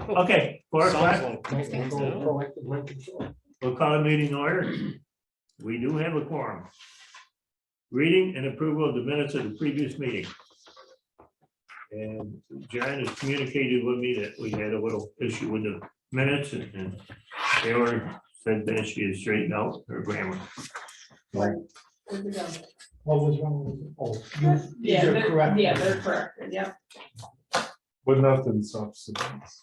Okay, 4 o'clock. Control. We'll call a meeting order. We do have a quorum. Reading and approval of the minutes of the previous meeting. And John has communicated with me that we had a little issue with the minutes and Taylor said that she has straightened out her grammar. What was wrong with it? Oh, these are correct. Yeah, they're correct, yeah. But nothing substance.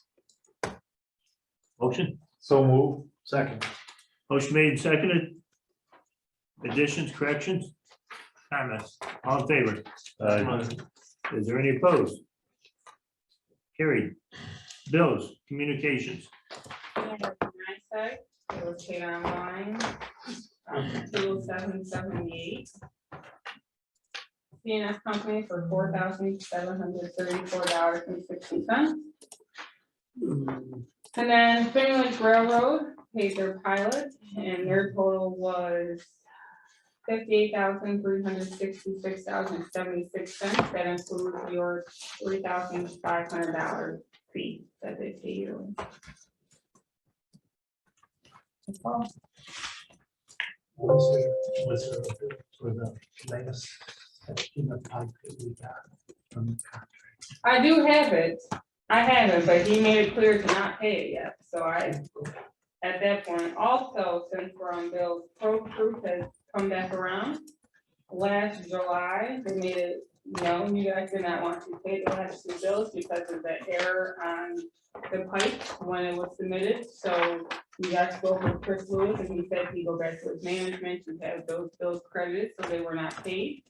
Motion? So move. Second. Motion made and seconded. Additions, corrections, comments, all in favor? Is there any opposed? Carried. Bills, communications. It was paid online, 20778. CNS company for $4,734.60. And then Spring Lake Railroad paid their pilot, and their total was $58,366.76. That includes your $3,500 fee that they pay you. That's all. Was there for the latest in the pipe that we got from the contract? I do have it. I have it, but he made it clear to not pay it yet. So at that point, also, since we're on bills, Pro Proof has come back around. Last July, they made it known you guys did not want to pay the last two bills because of the error on the pipe when it was submitted. So you guys spoke with Chris Lewis and he said he'd go back to his management to have those bills credited, so they were not paid.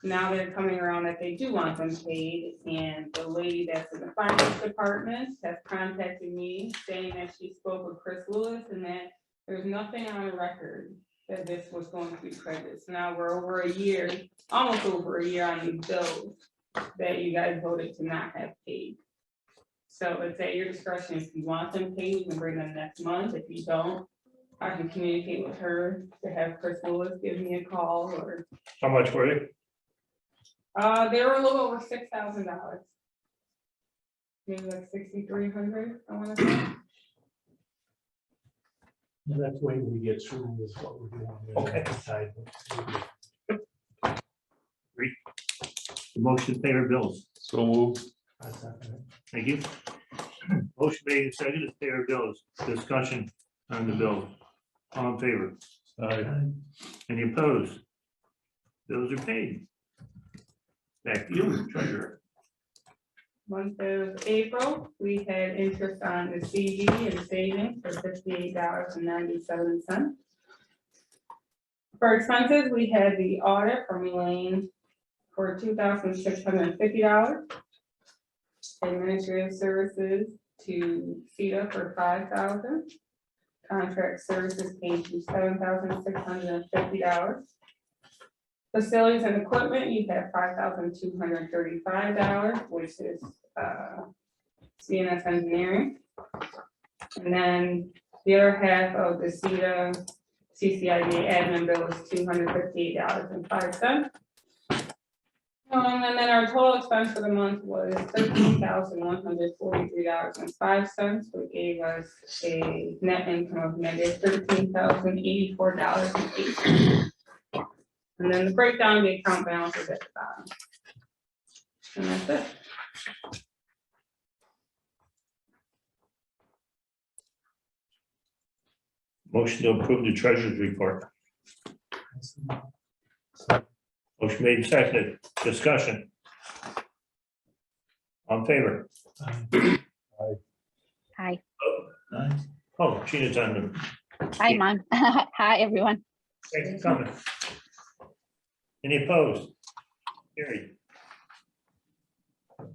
Now they're coming around that they do want them paid, and the lady that's in the finance department has contacted me saying that she spoke with Chris Lewis and that there's nothing on the record that this was going to be credited. So now we're over a year, almost over a year on these bills that you guys voted to not have paid. So it's at your discretion. If you want them paid, you can bring them next month. If you don't, I can communicate with her to have Chris Lewis give me a call or. How much were they? They were a little over $6,000. Maybe like 6,300, I want to say. And that's the way we get through is what we're doing. Okay. Decide what to do. The motion to pay our bills. So move. I second it. Thank you. Motion made and seconded to pay our bills. Discussion on the bill. All in favor? Any opposed? Bills are paid. Back to you, treasurer. Month of April, we had interest on the CD and savings for $58.97. For expenses, we had the audit from Elaine for $2,650. Administrative services to CCIDA for $5,000. Contract services came to $7,650. Facilities and equipment, you have $5,235, which is CNS engineering. And then the other half of the CCIDA admin bill is $258.05. And then our total expense for the month was $13,143.05, which gave us a net income of negative $13,084.08. And then the breakdown of the account balance is at the bottom. And that's it. Motion to approve the treasurer's report. Motion made and seconded. Discussion. On favor? Hi. Oh, Gina's on the. Hi, Mom. Hi, everyone. Thanks for coming. Any opposed? Carried.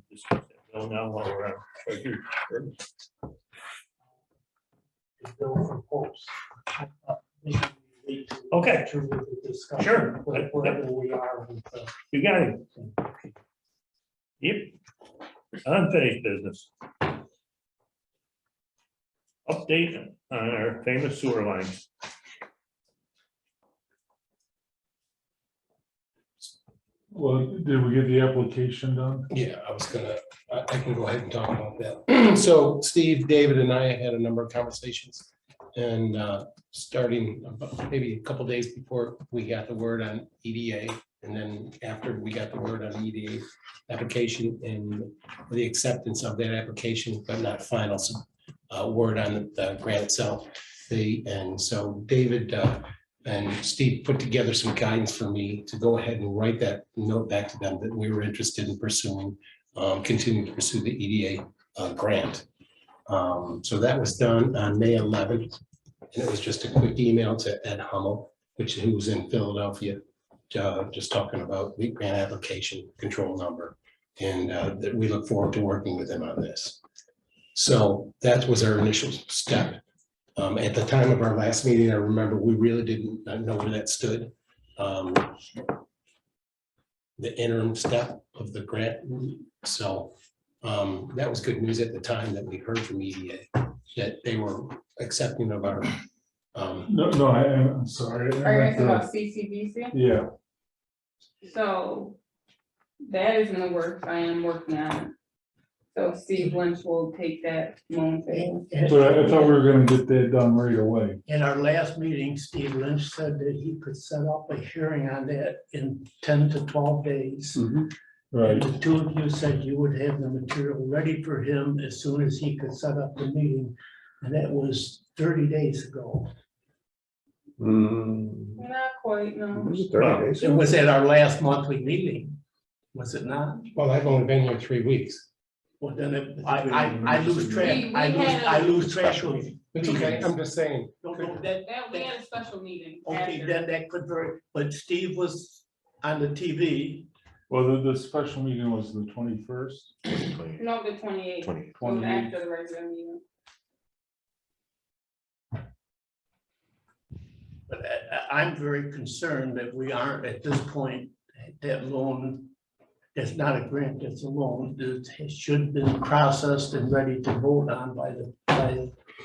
Discuss that bill now while we're on treasurer. The bill for posts. Maybe we wait till we Okay. get through with the discussion, Sure. Wherever we are with You got it. Yep. Unfinished business. Update on our famous sewer lines. Well, did we get the application done? Yeah, I can go ahead and talk about that. So Steve, David and I had a number of conversations and starting about maybe a couple days before we got the word on EDA. And then after we got the word on the EDA application and the acceptance of that application, but not final word on the grant itself. And so David and Steve put together some guidance for me to go ahead and write that note back to them that we were interested in pursuing, continuing to pursue the EDA grant. So that was done on May 11th. And it was just a quick email to Ed Hummel, who's in Philadelphia, just talking about the grant application control number. And that we look forward to working with him on this. So that was our initial step. At the time of our last meeting, I remember we really didn't know where that stood. The interim step of the grant. So that was good news at the time that we heard from EDA that they were accepting of our. No, I'm sorry. Are you asking about CCDC? Yeah, So that is in the works. I am working on it. So Steve Lynch will take that momentarily. but I thought we were gonna get that done right away. In our last meeting, Steve Lynch said that he could set up a hearing on that in 10 to 12 days. Right, The two of you said you would have the material ready for him as soon as he could set up the meeting. And that was 30 days ago. Not quite, no. It was at our last monthly meeting, was it not? Well, I've only been here 3 weeks. Well, then I lose track. I lose track of it. It's okay, I'm just saying. No, That, we had a special meeting. Okay, after. then that could very, but Steve was on the TV. well, the special meeting was the 21st. No, the 28th. 28th. After the regular meeting. But I'm very concerned that we aren't at this point, that loan, it's not a grant, it's a loan, it should have been processed and ready to vote on by the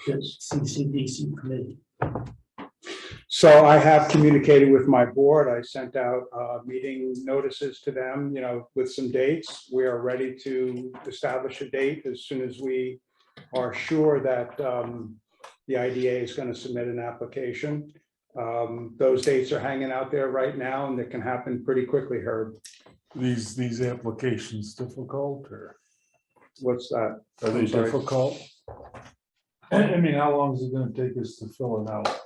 CCDC committee. So I have communicated with my board. I sent out meeting notices to them, with some dates. We are ready to establish a date as soon as we are sure that the IDA is going to submit an application. Those dates are hanging out there right now, and it can happen pretty quickly, Herb. These applications difficult, or What's that? are they I'm sorry. difficult? I mean, how long is it gonna take us to fill it out?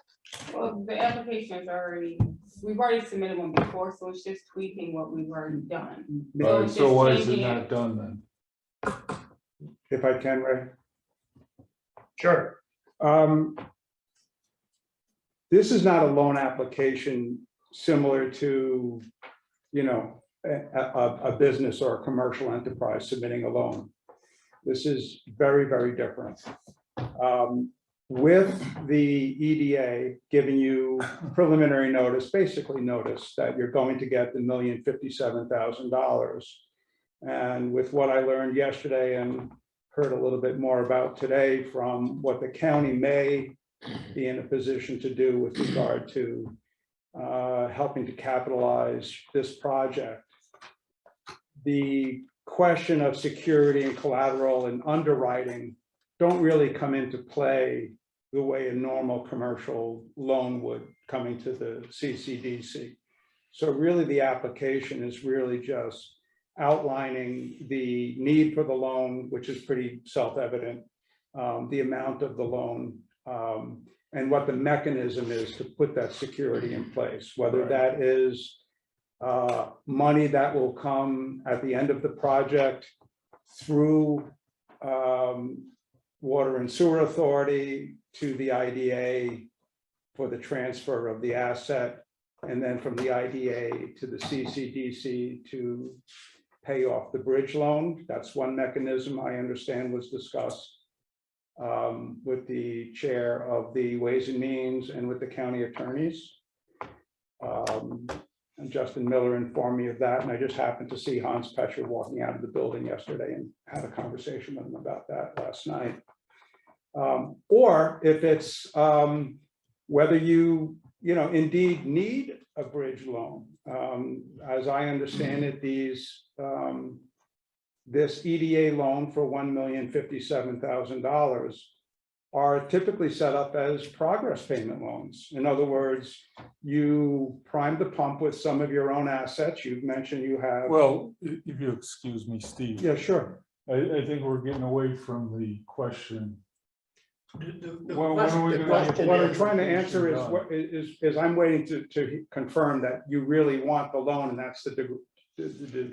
Well, the application's already, we've already submitted one before, so it's just tweaking what we've already done. All right, it's so just why is it changing not done then? If I can, Ray. Sure. This is not a loan application similar to, a business or a commercial enterprise submitting a loan. This is very, very different. With the EDA giving you preliminary notice, basically notice that you're going to get the $1,057,000. And with what I learned yesterday and heard a little bit more about today from what the county may be in a position to do with regard to helping to capitalize this project. The question of security and collateral and underwriting don't really come into play the way a normal commercial loan would coming to the CCDC. So really the application is really just outlining the need for the loan, which is pretty self-evident, the amount of the loan, and what the mechanism is to put that security in place, whether that is money that will come at the end of the project through Water and Sewer Authority to the IDA for the transfer of the asset, and then from the IDA to the CCDC to pay off the bridge loan. That's one mechanism I understand was discussed with the chair of the Ways and Means and with the county attorneys. And Justin Miller informed me of that, and I just happened to see Hans Petcher walking out of the building yesterday and had a conversation with him about that last night. Or if it's whether you indeed need a bridge loan. As I understand it, this EDA loan for $1,057,000 are typically set up as progress payment loans. In other words, you prime the pump with some of your own assets. You've mentioned you have. Well, if you excuse me, Steve. Yeah, sure. I think we're getting away from the question. When question- are we the gonna question get What I'm is- trying to answer is, done? is I'm waiting to confirm that you really want the loan and that's the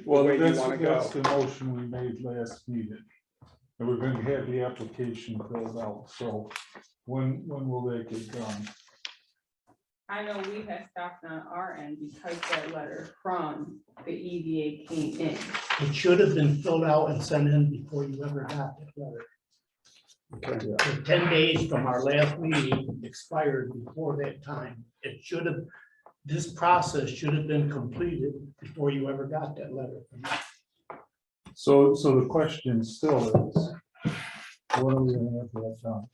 Well, way you that's want to go. the motion we made last meeting. And we're going to have the application filled out, so when will that get done? I know we had stopped on our end because that letter from the EDA came in. It should have been filled out and sent in before you ever got that letter. The 10 days from our last meeting expired before that time. This process should have been completed before you ever got that letter. So the question still is, when are we going to have that done?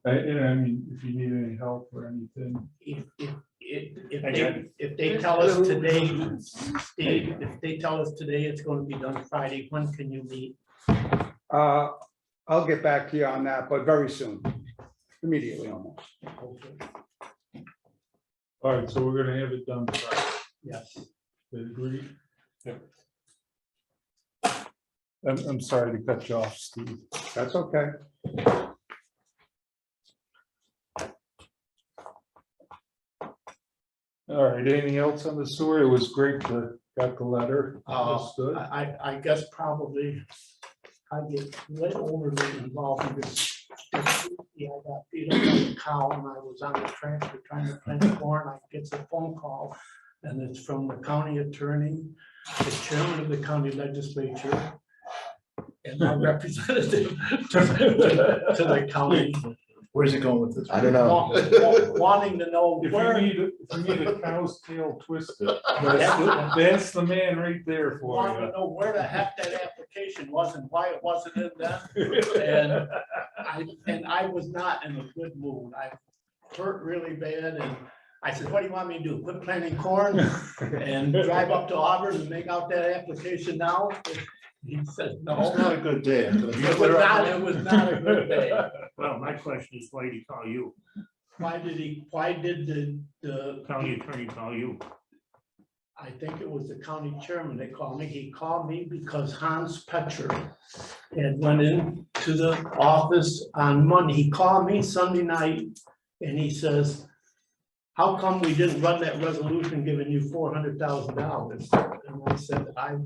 And I mean, if you need any help or anything. If they tell us today, Steve, if they tell us today it's going to be done Friday, when can you meet? I'll get back to you on that, but very soon, immediately almost. All right, so we're gonna have it done Friday. Yes. They agree? I'm sorry to cut you off, Steve. That's okay. All right, anything else on the sewer? It was great to got the letter. Understood. I guess probably I get way overly involved in this. Yeah, I got beat up like a cow and I was on the tractor trying to plant corn. I get a phone call and it's from the county attorney, the chairman of the county legislature, and our representative to the county. Where's it going with this? I don't know. Wanting to know If where. you need a cow's tail twisted, that's the man right there for Wanted you. to know where the heck that application was and why it wasn't in there. And I was not in a good mood. I hurt really bad and I said, what do you want me to do? Quit planting corn and drive up to Auburn and make out that application now? He said, It's no. not a good day. It was not a good day. Well, my question is, why did he call you? Why did the County attorney call you? I think it was the county chairman that called me. He called me because Hans Petcher had went into the office on Monday. He called me Sunday night and he says, how come we didn't run that resolution giving you $400,000? And I said, I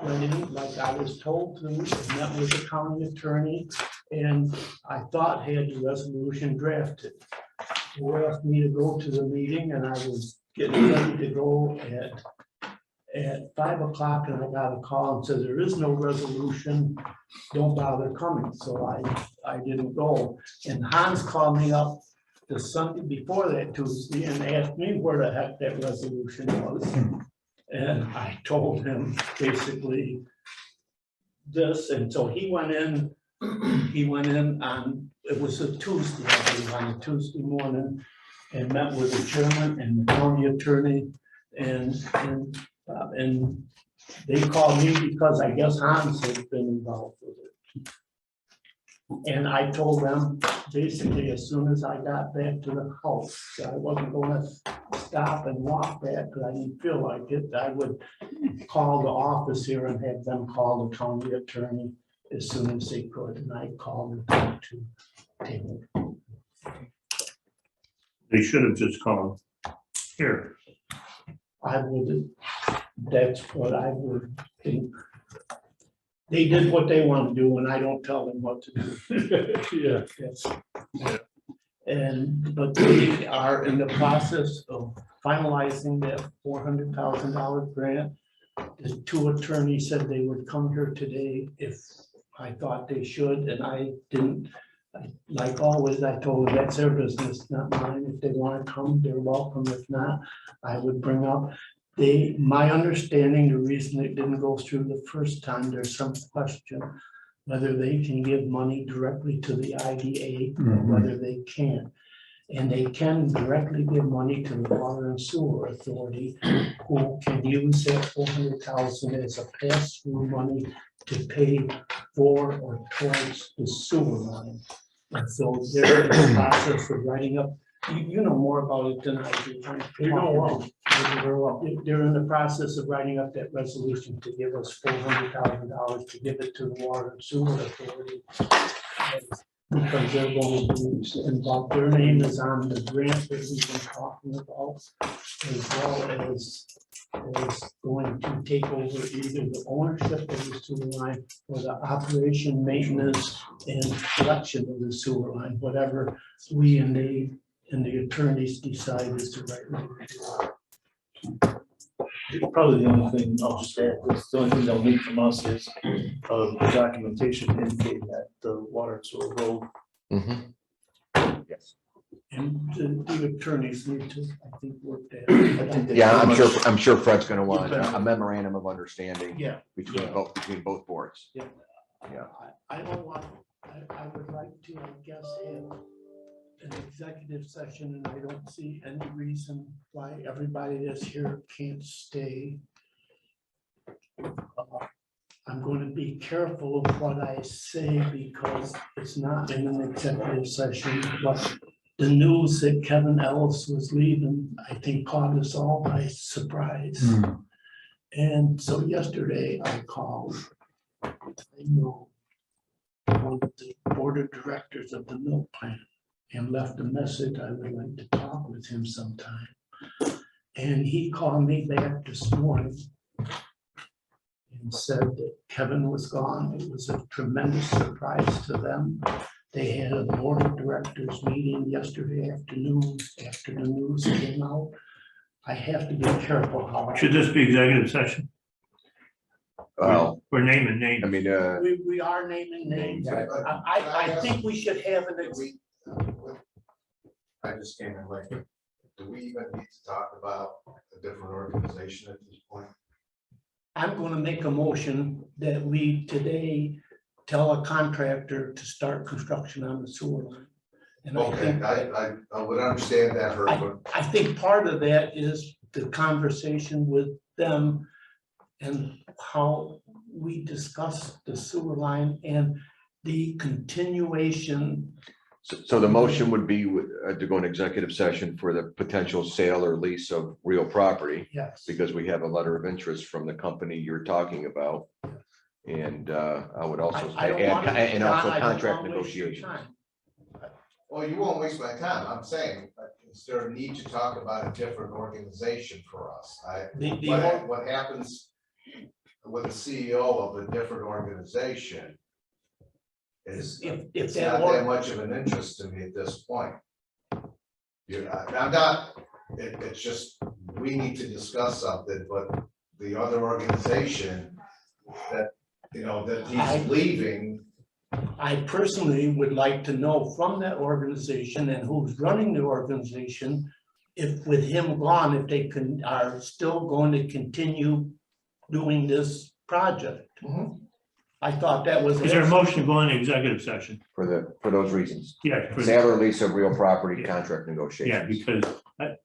went in like I was told to, and met with the county attorney, and I thought had the resolution drafted. He asked me to go to the meeting and I was getting ready to go at 5 o'clock and I got a call and said, there is no resolution, don't bother coming. So I didn't go. And Hans called me up the Sunday before that Tuesday and asked me where the heck that resolution was. And I told him basically this, and so he went in on, it was a Tuesday, I believe, on a Tuesday morning, and met with the chairman and the county attorney, and they called me because I guess Hans had been involved with it. And I told them basically as soon as I got back to the house, that I wasn't gonna stop and walk back because I didn't feel like it. I would call the office here and have them call the county attorney as soon as they could. And I called them to table. They should have just called here. I would, that's what I would think. They did what they want to do and I don't tell them what to do. Yeah. Yes. But they are in the process of finalizing that $400,000 grant. The two attorneys said they would come here today if I thought they should, and I didn't. Like always, I told them that's their business, not mine. If they want to come, they're welcome. If not, I would bring up. My understanding, the reason it didn't go through the first time, there's some question whether they can give money directly to the IDA or Mhm. whether they can't. And they can directly give money to the Water and Sewer Authority, who can use that 400,000 as a pass-through money to pay for or towards the sewer line. And so they're in the process of writing up, you know more about it than I do. You know well. They're in the process of writing up that resolution to give us $400,000 to give it to the Water and Sewer Authority. Because they're going to be involved, their name is on the grant that we've been talking about, as well as going to take over either the ownership of the sewer line or the operation, maintenance, and collection of the sewer line, whatever we and the attorneys decide is the right way to do it. Probably the only thing I'll just add, the only thing they'll need from us is documentation indicating that the water and sewer road. Yes. And the attorneys need to, I think, work that. I think they Yeah, pretty much- I'm sure Fred's gonna want a memorandum of understanding Yeah. between both boards. I don't want, I would like to, I guess, have an executive session, and I don't see any reason why everybody that's here can't stay. I'm going to be careful of what I say because it's not in an executive session, but the news that Kevin Ellis was leaving, I think, caught us all by surprise. And so yesterday I called, I know, one of the board of directors of the milk plant and left a message. I would like to talk with him sometime. And he called me back this morning and said that Kevin was gone. It was a tremendous surprise to them. They had a board of directors meeting yesterday afternoon after the news came out. I have to be careful how. Should this be executive session? Well, We're naming names. I mean, We are naming names. Yeah, I think we should have an. I just came in late. Do we even need to talk about a different organization at this point? I'm going to make a motion that we today tell a contractor to start construction on the sewer line. And Okay, I would understand that, but I think part of that is the conversation with them and how we discuss the sewer line and the continuation. so the motion would be to go in executive session for the potential sale or lease of real property, Yes. because we have a letter of interest from the company you're talking about. And I would also I don't add, wanna- and also John, I don't contract wanna waste your negotiations. time. well, you won't waste my time. I'm saying, is there a need to talk about a different organization for us? What happens with the CEO of a different organization is If it's that not that or- much of an interest to me at this point. I'm not, it's just, we need to discuss something, but the other organization that, that he's leaving. I personally would like to know from that organization and who's running the organization, if with him gone, if they are still going to continue doing this project. I thought that was. Is there a motion to go into executive session? For those reasons, Yeah. sale or lease of real property, contract negotiations. Yeah, because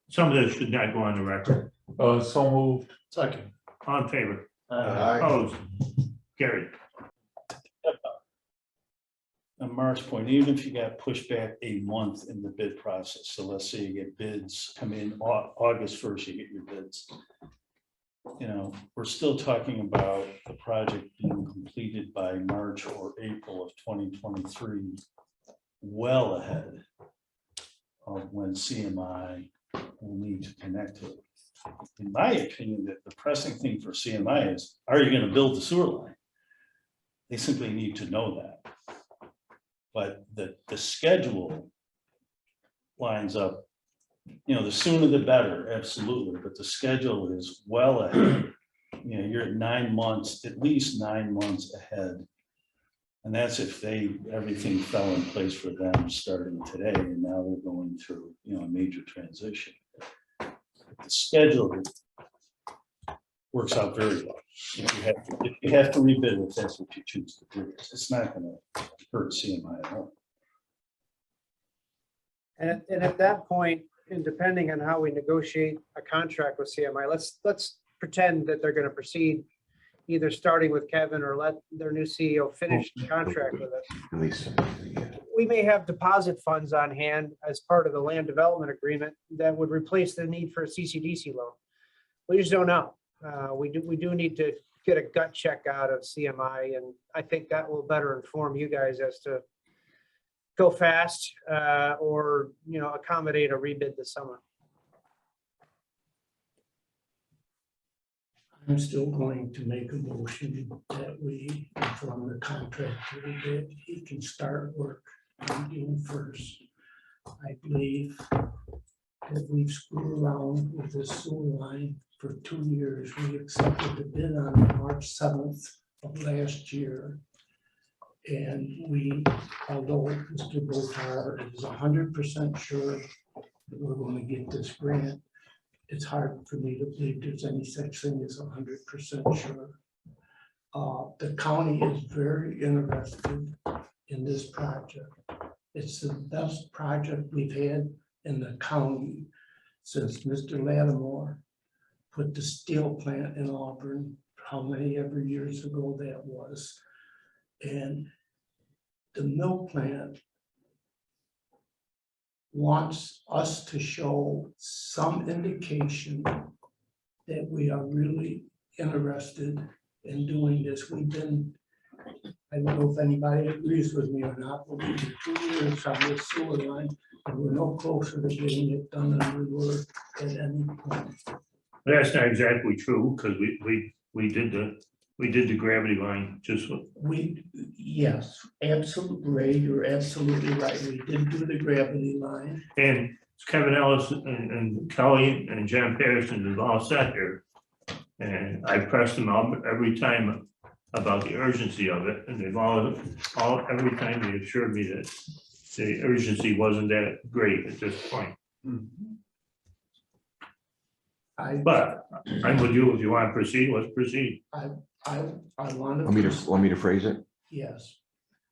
some of this should not go on the record. So moved. Second. On in favor, I- opposed, carried. On Mark's point, even if you got pushed back a month in the bid process, so let's say you get bids come in August 1st, you get your bids. We're still talking about the project being completed by March or April of 2023, well ahead of when CMI will need to connect to it. In my opinion, that the pressing thing for CMI is, are you going to build the sewer line? They simply need to know that. But the schedule lines up, the sooner the better, absolutely, but the schedule is well ahead. You're at 9 months, at least 9 months ahead. And that's if everything fell in place for them starting today, and now they're going through, a major transition. The schedule works out very well. If you have to rebid, if that's what you choose to do, it's not gonna hurt CMI at all. And at that point, and depending on how we negotiate a contract with CMI, let's pretend that they're gonna proceed either starting with Kevin or let their new CEO finish the contract with us. Lisa. We may have deposit funds on hand as part of the land development agreement that would replace the need for a CCDC loan. We just don't know. We do need to get a gut check out of CMI, and I think that will better inform you guys as to go fast or, accommodate a rebid this summer. I'm still going to make a motion that we inform the contractor that he can start work on June 1st. I believe that we've screwed around with this sewer line for 2 years. We accepted the bid on March 7th of last year. And although Mr. Botar is 100% sure that we're going to get this grant, it's hard for me to believe there's any such thing as 100% sure. The county is very interested in this project. It's the best project we've had in the county since Mr. Lattimore put the steel plant in Auburn, how many ever years ago that was. And the mill plant wants us to show some indication that we are really interested in doing this. I don't know if anybody agrees with me or not, but we've been 2 years on this sewer line, and we're no closer to getting it done than we were at any point. That's not exactly true, because we did the gravity line, just Yes, absolutely, Ray, you're absolutely right. We did do the gravity line. and Kevin Ellis and Kelly and John Patterson have all sat here. And I pressed them out every time about the urgency of it, and they've all every time they assured me that the urgency wasn't that great at this point. But I'm with you. If you want to proceed, let's proceed. I want Want me to phrase it? Yes,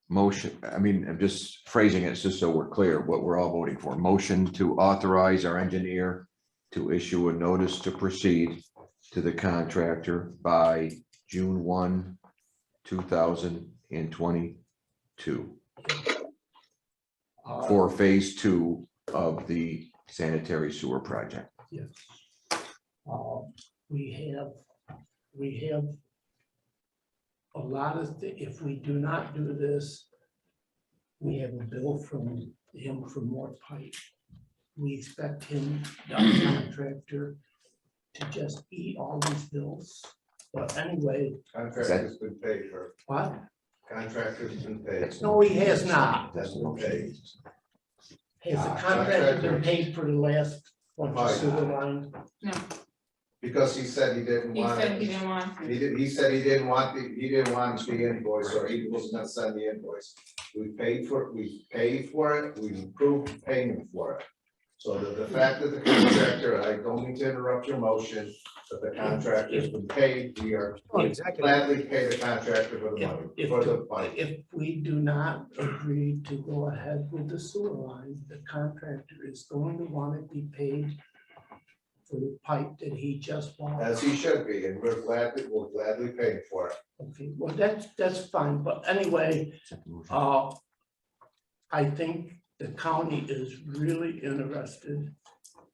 Motion, I'm just phrasing it just so we're clear what we're all voting for. Motion to authorize our engineer to issue a notice to proceed to the contractor by June 1, 2022 for phase 2 of the sanitary sewer project. yes. We have a lot of, if we do not do this, we have a bill from him for more pipe. We expect him, the contractor, to just eat all these bills. But anyway, Contractor's been paid for, what? contractor's been paid. No, he has not. That's been paid. Has the contractor been paid for the last bunch of sewer lines? No, Because he said he didn't he want said he it. didn't want to. He said he didn't want the invoice, or he wasn't gonna send the invoice. We paid for it, we approved payment for it. So the fact that the contractor, I don't mean to interrupt your motion, but the contractor's been paid, we are gladly pay the contractor for the money, for the pipe. If we do not agree to go ahead with the sewer line, the contractor is going to want to be paid for the pipe that he just bought. As he should be, and we'll gladly pay for it. Okay, well, that's fine, but anyway, I think the county is really interested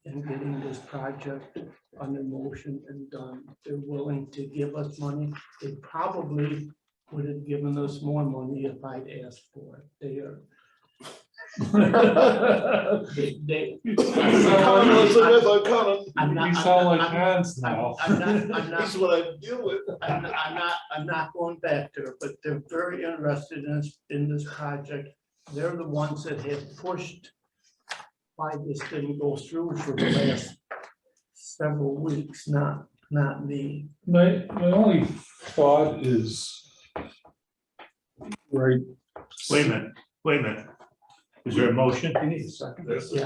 in getting this project under motion and done. They're willing to give us money. They probably would have given us more money if I'd asked for it. They are. You sound like Hans now. That's what I deal with. I'm not going back there, but they're very interested in this project. They're the ones that have pushed why this didn't go through for the last several weeks, not me. My only thought is, right. Wait a minute. Is there a motion?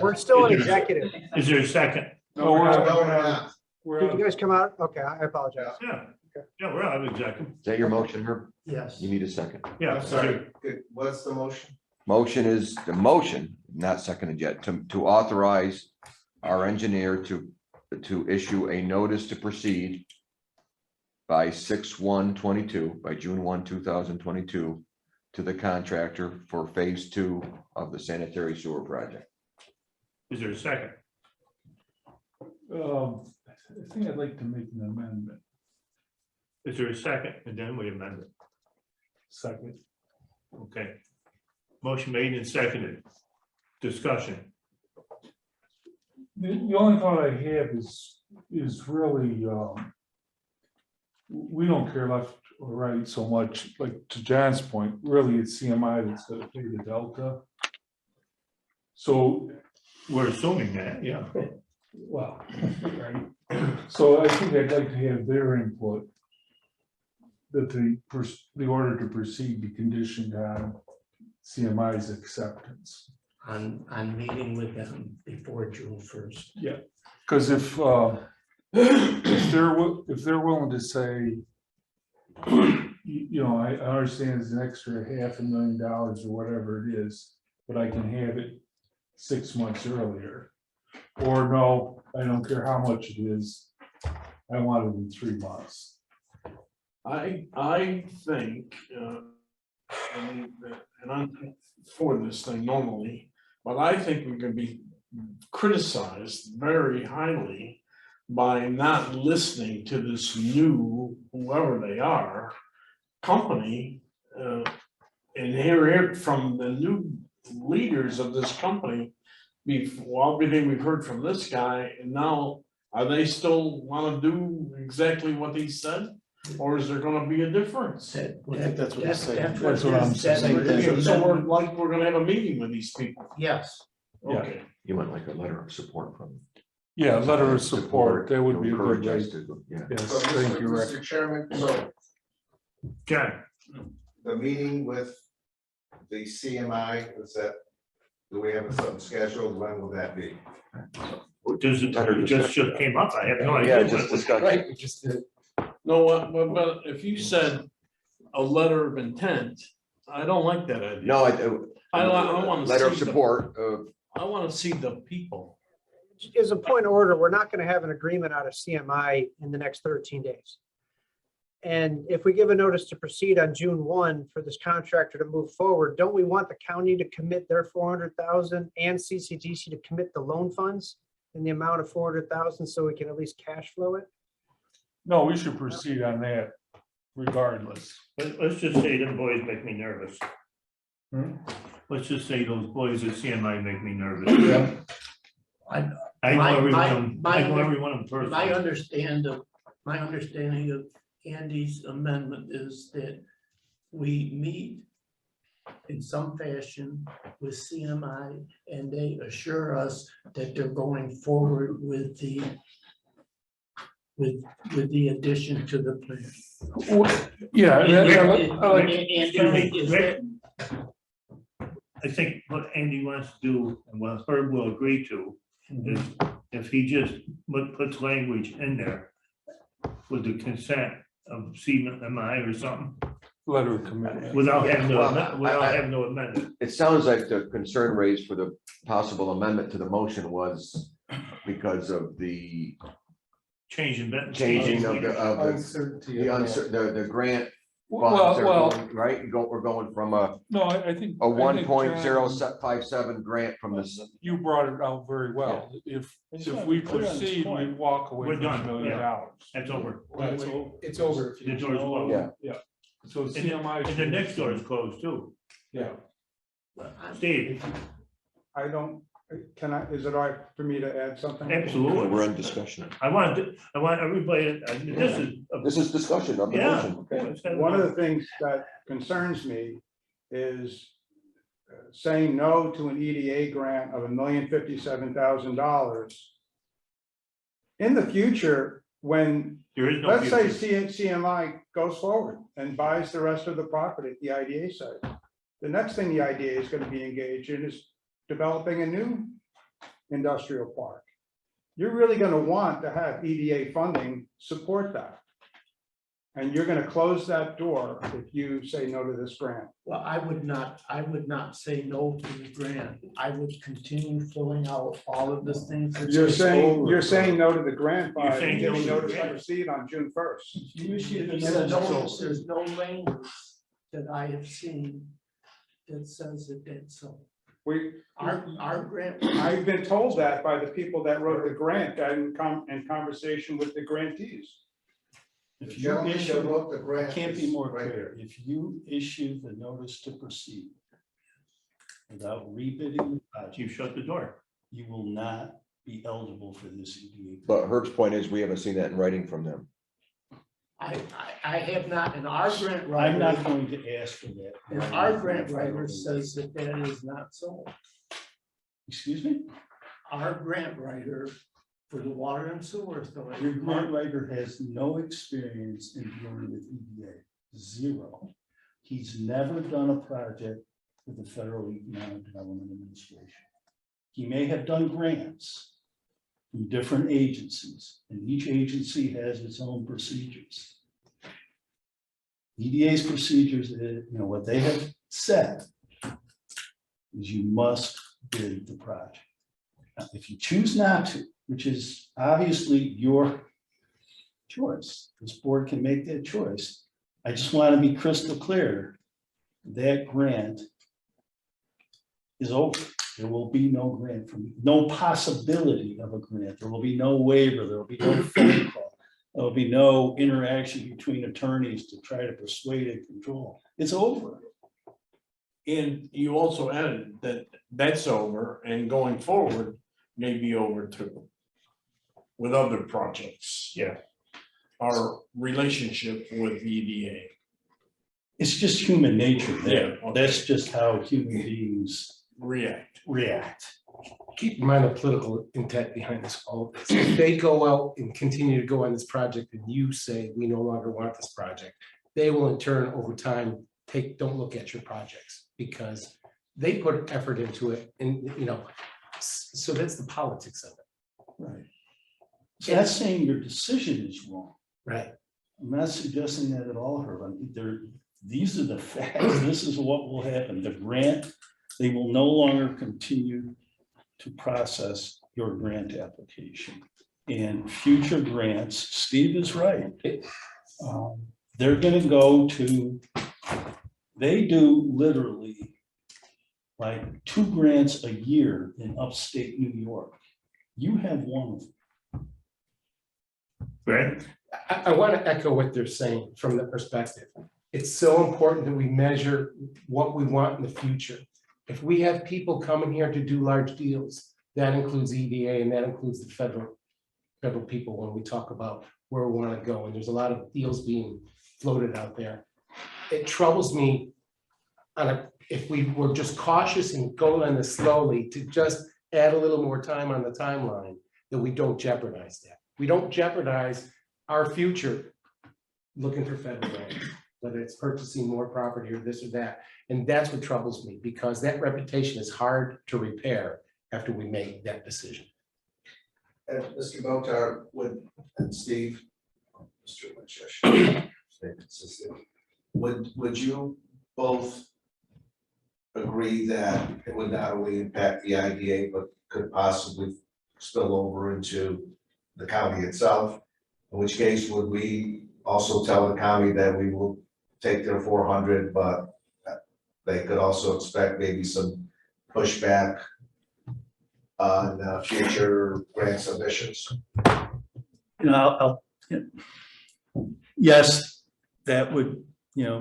We're still in executive. Is there a second? No, we're No, not. we're not. We're Did out. you guys come out? Okay, I apologize. Yeah, yeah, we're out of executive. Is that your motion, Herb? Yes. You need a second. Yeah, I'm sorry, good, what's the motion? Motion is, the motion, not seconded yet, to authorize our engineer to issue a notice to proceed by 6/1/22, by June 1, 2022, to the contractor for phase 2 of the sanitary sewer project. Is there a second? I think I'd like to make an amendment. Is there a second? And then we amend it. Second. Okay. Motion made and seconded. Discussion. The only thought I have is really, we don't care left or right so much, like to John's point, really it's CMI that's gonna pay the delta. So, We're assuming that, yeah. well, right, so I think I'd like to have their input. That the order to proceed be conditioned on CMI's acceptance. On meeting with them before June 1st. Because if they're willing to say, you know, I understand it's an extra $500,000 or whatever it is, but I can have it 6 months earlier. Or no, I don't care how much it is, I want it in 3 months. I think, and I'm for this thing normally, but I think we're gonna be criticized very highly by not listening to this new, whoever they are, company, and hear it from the new leaders of this company. Before everything we've heard from this guy, and now, are they still wanna do exactly what he said? Or is there gonna be a difference? I think that's what he's saying. That's what I'm saying. So we're gonna have a meeting with these people. Yes. Yeah. Okay. You want like a letter of support from. Yeah, letter of support, that would be a good Encourage us way. to, yeah. Yes, So, thank you, Rick. Mr. Chairman, so John, the meeting with the CMI, is that, do we have something scheduled? When will that be? it just came up. I have no Yeah, idea. just discuss. Right, we just did. No, but if you said a letter of intent, I don't like that idea. No, I wanna letter of see the- support, I wanna see the people. As a point of order, we're not going to have an agreement out of CMI in the next 13 days. And if we give a notice to proceed on June 1 for this contractor to move forward, don't we want the county to commit their 400,000 and CCDC to commit the loan funds in the amount of 400,000 so we can at least cash flow it? No, we should proceed on that regardless. Let's just say them boys make me nervous. Hmm? Let's just say those boys at CMI make me nervous. Yeah. I know My- every my- one of them, my I know under- every one of them My personally. understanding of Andy's amendment is that we meet in some fashion with CMI and they assure us that they're going forward with the addition to the plan. Yeah. Excuse me, Rick. I think what Andy wants to do, and what Herb will agree to, is if he just puts language in there with the consent of CMI or something, Letter of commitment. without having to, Well, without I- having no amendment. it sounds like the concern raised for the possible amendment to the motion was because of the Changing. changing of the Uncertainty. the grant Well, funds are well, going, right? We're going from a no, I think. a I think, 1.057 grant from this. You brought it out very well. If It's if not we clear on this proceed, we point. walk away We're from done, $1 million. yeah. That's over. That's all. It's over. if you- The door's closed. Yeah. So And CMI. the next door is closed too. Yeah. Steve, I don't, is it all right for me to add something? absolutely. We're in discussion. I want everybody, This is discussion of the yeah. motion. Okay. One of the things that concerns me is saying no to an EDA grant of $1,057,000. In the future, when, There is no. let's say future. CMI goes forward and buys the rest of the property at the IDA site, the next thing the IDA is going to be engaged in is developing a new industrial park. you're really gonna want to have EDA funding support that. And you're gonna close that door if you say no to this grant. Well, I would not say no to the grant. I would continue filling out all of the things. that You're say saying, solar. you're saying no to the grant by You're saying no to giving the notice to grant. proceed on June 1st. There's no language that I have seen that says that that's so. Our grant. I've been told that by the people that wrote the grant and in conversation with the grantees. If The you gentleman that issue, wrote the grant can't be is more right clear, if you issue the notice to proceed without rebidding the project, You shut the door. you will not be eligible for this EDA. But Herb's point is, we haven't seen that in writing from them. I have not, and our grant I'm not writer, going to ask for that. and our grant writer says that that is not so. Excuse me? Our grant writer for the water and sewer authority. Your grant writer has no experience in dealing with EDA, zero. He's never done a project with the Federal Economic Development Administration. He may have done grants from different agencies, and each agency has its own procedures. EDA's procedures, what they have said is you must bid the project. Now, if you choose not to, which is obviously your choice, this board can make that choice. I just want to be crystal clear, that grant is over. There will be no grant from, no possibility of a grant. There will be no waiver. There will be no phone call. There will be no interaction between attorneys to try to persuade and control. It's over. And you also added that that's over and going forward may be over too. With other projects. Yeah. Our relationship with EDA. It's just human nature there. Yeah, okay. That's just how human beings React. Keep in mind the political intent behind this, all of this. If they go out and continue to go on this project and you say, we no longer want this project, they will in turn over time, don't look at your projects because they put effort into it and, so that's the politics of it. Right. So that's saying your decision is wrong. Right. I'm not suggesting that at all, Herb. These are the facts. This is what will happen. The grant, they will no longer continue to process your grant application. And future grants, Steve is right. They're going to go to, they do literally like 2 grants a year in upstate New York. You have one of them. Right? I want to echo what they're saying from the perspective. It's so important that we measure what we want in the future. If we have people coming here to do large deals, that includes EDA and that includes the federal people when we talk about where we want to go. And there's a lot of deals being floated out there. It troubles me if we were just cautious and go on this slowly to just add a little more time on the timeline, that we don't jeopardize that. We don't jeopardize our future looking for federal grants, whether it's purchasing more property or this or that. And that's what troubles me, because that reputation is hard to repair after we make that decision. And Mr. Motar and Steve, Mr. Lynch, I should stay consistent. Would you both agree that it would not only impact the IDA, but could possibly spill over into the county itself? In which case, would we also tell the county that we will take their 400, but they could also expect maybe some pushback on future grant submissions? Yes, that would,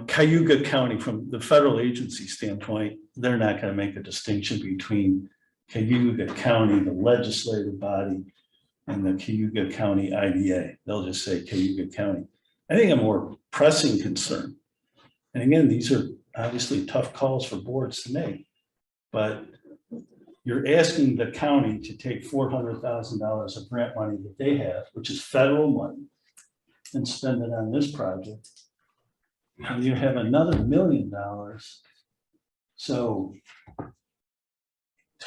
Cayuga County, from the federal agency standpoint, they're not going to make a distinction between Cayuga County, the legislative body, and the Cayuga County IDA. They'll just say Cayuga County. I think a more pressing concern, and again, these are obviously tough calls for boards to make, but you're asking the county to take $400,000 of grant money that they have, which is federal money, and spend it on this project. And you have another $1 million. So,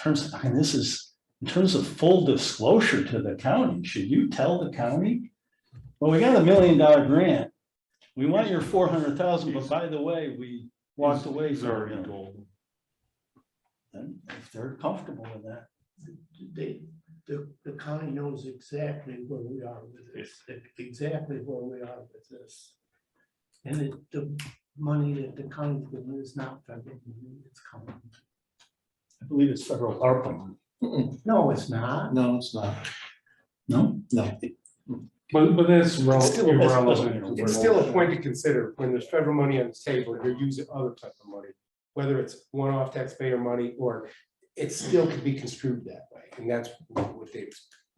this is in terms of full disclosure to the county, should you tell the county? Well, we got $1 million grant. We want your 400,000, but by the way, we walked away He's from, already you know, told them. and if they're comfortable with that. The county knows exactly where we are with this, exactly where we are with this. And the money that the county's giving is not federal money, it's coming. I believe it's federal ARPA. No, it's not. No, it's not. No? No. But that's It's still- irrelevant. to It's the still a motion. point to consider when there's federal money on the table, you're using other type of money, whether it's one-off taxpayer money or it still could be construed that way. And that's what they,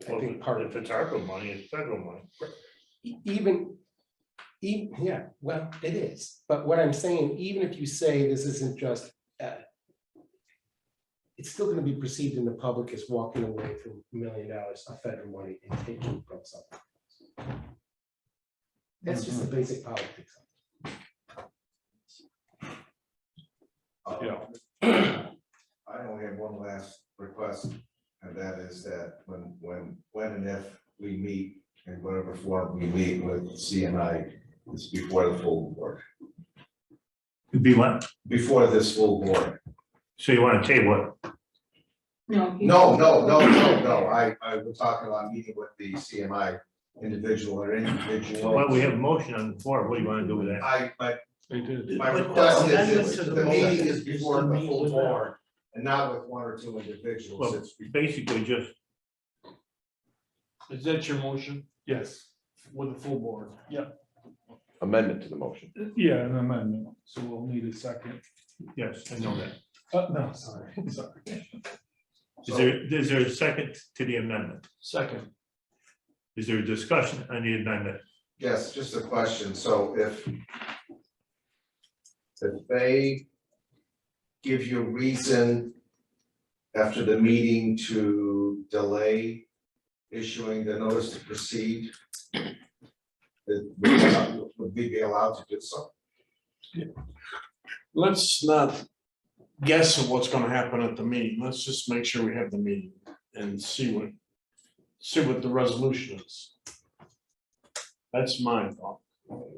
I Well, think, part if of it's ARPA money, it's federal money. even, yeah, well, it is. But what I'm saying, even if you say this isn't just, it's still gonna be perceived in the public as walking away from $1 million of federal money and taking from something. That's just the basic politics. Yeah. I only have one last request, and that is that when and if we meet in whatever form we meet with CNI, it's before the full board, It'd be what? before this full board. So you want to table it? No. I was talking about meeting with the CMI individual or individual. Well, we have a motion on the floor. What do you want to do with that? They did. My But request the amendment is, to the the meeting motion is is before to the meet full with board, and not with one or two individuals. Well, It's basically just, Is that your motion Yes, with the full board? Amendment to the motion. yeah, an amendment, so we'll need a second. yes, I know that. No, sorry, sorry. Is there a second to the amendment? Second. Is there a discussion on the amendment? Yes, just a question. So if they give you reason after the meeting to delay issuing the notice to proceed, would we be allowed to do so? Let's not guess at what's gonna happen at the meeting. Let's just make sure we have the meeting and see what the resolution is. That's my thought.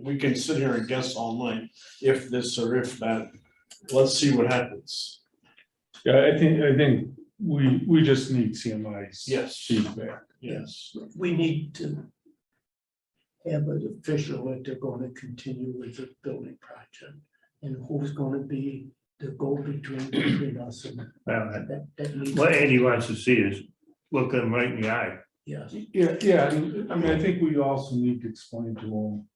We can sit here and guess all night if this or if that. Let's see what happens. Yeah, I think we just need CMI's Yes. feedback. Yes. We need to have it official that they're going to continue with the building project. And who's going to be the go-between between us and that needs. What Andy wants to see is look them right in the eye. Yes, Yeah, and I mean, I think we also need to explain to them.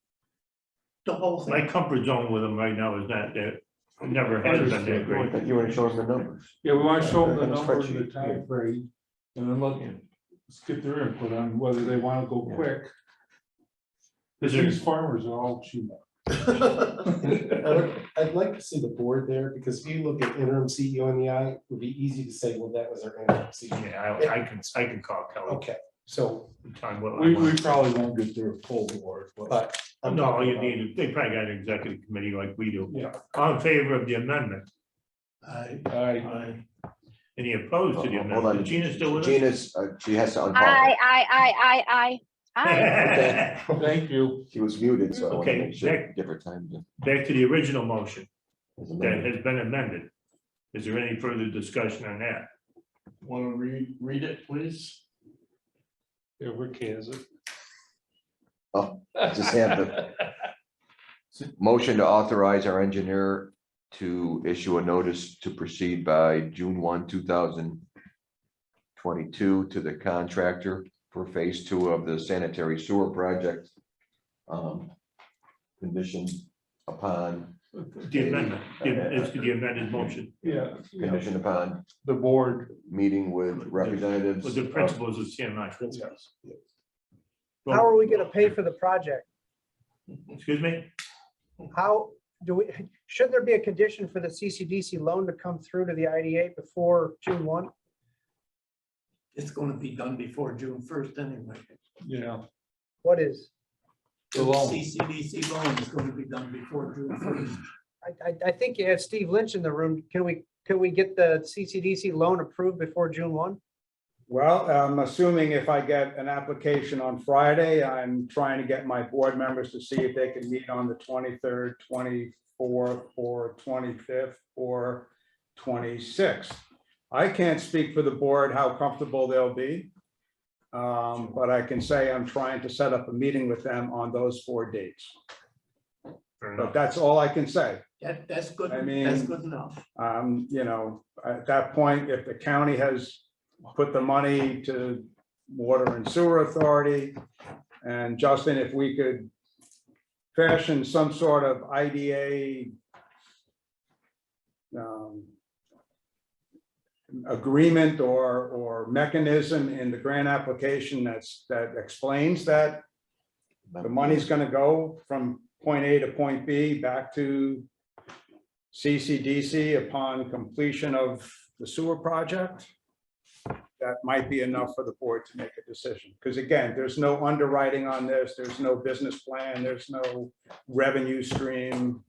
the whole thing. My comfort zone with them right now is not that, never has been that great. You want to show them the numbers? Yeah, we want to show them the And a number and the spreadsheet, yeah. time frame, and then let's get their input on whether they want to go Yeah. quick. Is Because there- these farmers are all cheap. I'd like to see the board there, because if you look at interim CEO in the eye, it would be easy to say, well, that was our interim CEO. Yeah, I can call Kelly. Okay, so, and tell him what I We want. probably won't get their full board, but but. I'm No, talking you about- need, they probably got an executive committee like we do. yeah. All in favor of the amendment? I Any opposed to the Hold amendment? on. Is Gina still with us? Gina's, she has to unpause. I. thank you. She was muted, so I want to Okay, make sure, Nick. give her time to. Back to the original motion as that amended. has been amended. Is there any further discussion on that? Want to read it, please? Yeah, Rick has it. Oh, just have the motion to authorize our engineer to issue a notice to proceed by June 1, 2022 to the contractor for phase 2 of the sanitary sewer project. Conditioned upon, The amendment, it's the amended motion Yeah, conditioned upon the board. meeting with representatives. with the of- principles of CMI. Yes. How are we gonna pay for the project? Excuse me? How do we, should there be a condition for the CCDC loan to come through to the IDA before June 1? It's going to be done before June 1st anyway. Yeah. What is? The loan. CCDC loan is going to be done before June 1st. I think you have Steve Lynch in the room. Can we get the CCDC loan approved before June 1? Well, I'm assuming if I get an application on Friday, I'm trying to get my board members to see if they can meet on the 23rd, 24th, or 25th, or 26th. I can't speak for the board how comfortable they'll be. But I can say I'm trying to set up a meeting with them on those 4 dates. Fair But enough. that's all I can say. That's good, I mean, that's good enough. You know, at that point, if the county has put the money to Water and Sewer Authority, and Justin, if we could fashion some sort of IDA agreement or mechanism in the grant application that explains that the money's gonna go from point A to point B back to CCDC upon completion of the sewer project, that might be enough for the board to make a decision. Because again, there's no underwriting on this, there's no business plan, there's no revenue stream,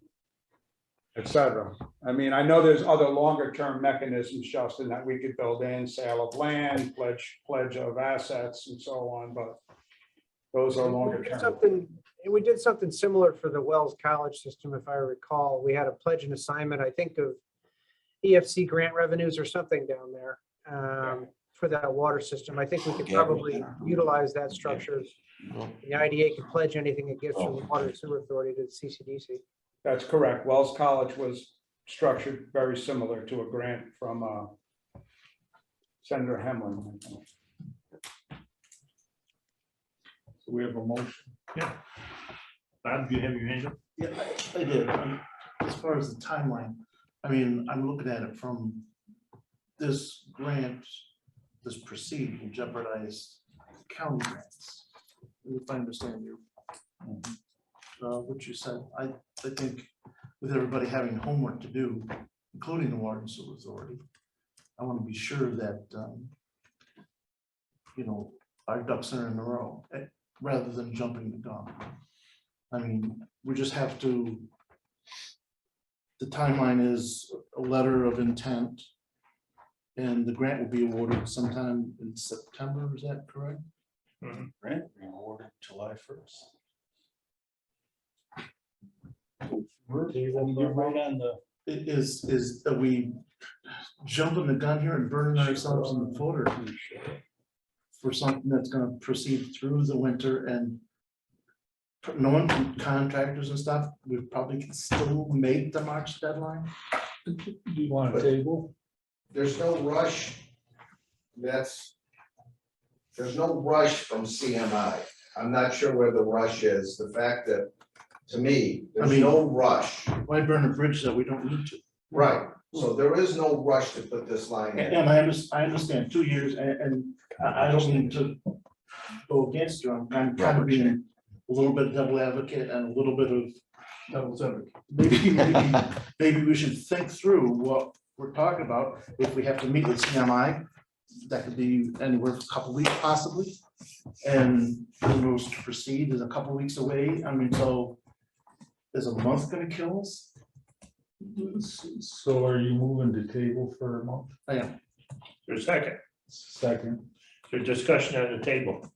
et cetera. I mean, I know there's other longer term mechanisms, Justin, that we could build in, sale of land, pledge of assets and so on, but those are longer term. We did something similar for the Wells College system, if I recall. We had a pledge and assignment, I think of EFC grant revenues or something down there for that water system. I think we could probably utilize that structure. The IDA could pledge anything it gets from the Water and Sewer Authority to the CCDC. That's correct. Wells College was structured very similar to a grant from Senator Hemlin. So we have a motion. Bob, do you have your hand up? Yeah, I did. As far as the timeline, I mean, I'm looking at it from this grant, this proceed will jeopardize county grants. If I understand you. What you said, I think with everybody having homework to do, including the Water and Sewer Authority, I want to be sure that, you know, our ducks are in a row, rather than jumping the gun. I mean, we just have to, the timeline is a letter of intent, and the grant will be awarded sometime in September, is that correct? Grant being awarded July 1st. You're right on the. Is that we jumping the gun here and burning ourselves in the foot, or for something that's gonna proceed through the winter, and knowing from contractors and stuff, we probably can still make the March deadline? Do you want a table? There's no rush. There's no rush from CMI. I'm not sure where the rush is. The fact that, to me, there's no rush. Why burn a bridge that we don't need to? Right, so there is no rush to put this line in. And I understand 2 years, and I don't mean to go against you, I'm kind of being a little bit devil advocate and a little bit of devil's advocate. Maybe we should think through what we're talking about. If we have to meet with CMI, that could be anywhere for a couple weeks possibly. And the most to proceed is a couple weeks away. I mean, so is a month gonna kill us? So are you moving the table for a month? I am. For a second, Second. there's discussion at the table.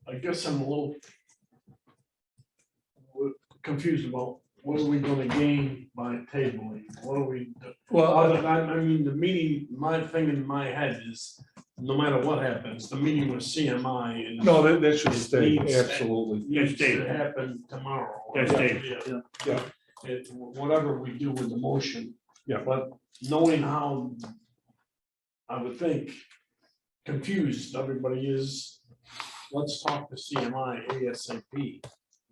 I guess I'm a little confused about what are we gonna gain by tabling? What are we? Well, Other than, I mean, the meeting, my thing in my head is, no matter what happens, the meeting with CMI is. No, that should stay, Needs- absolutely. Yes, Needs Dave. to happen tomorrow. Yes, Dave. Yeah. Whatever we do with the motion. Yeah. But knowing how, I would think, confused everybody is, let's talk to CMI ASAP.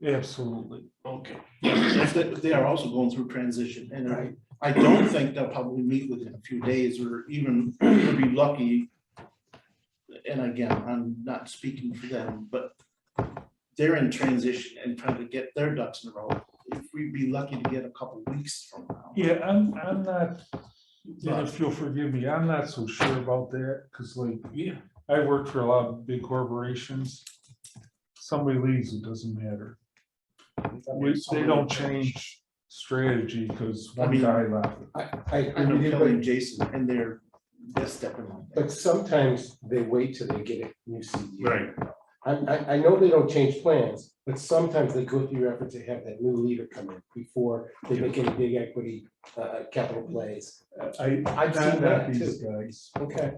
Absolutely. Okay. They are also going through transition, and I don't think they'll probably meet within a few days, or even we'll be lucky. And again, I'm not speaking for them, but they're in transition and trying to get their ducks in a row. If we'd be lucky to get a couple weeks from now. Yeah, I'm not, and if you'll forgive me, I'm not so sure about that, because like, Yeah. I work for a lot of big corporations. Somebody leaves, it doesn't matter. They don't change strategy because one guy left. I I know Kelly and Jason, and they're they're stepping on. But sometimes they wait till they get a new CDA. Right. I know they don't change plans, but sometimes they go through effort to have that new leader come in before they make any big equity, capital plays. I've seen that These too. guys. Okay,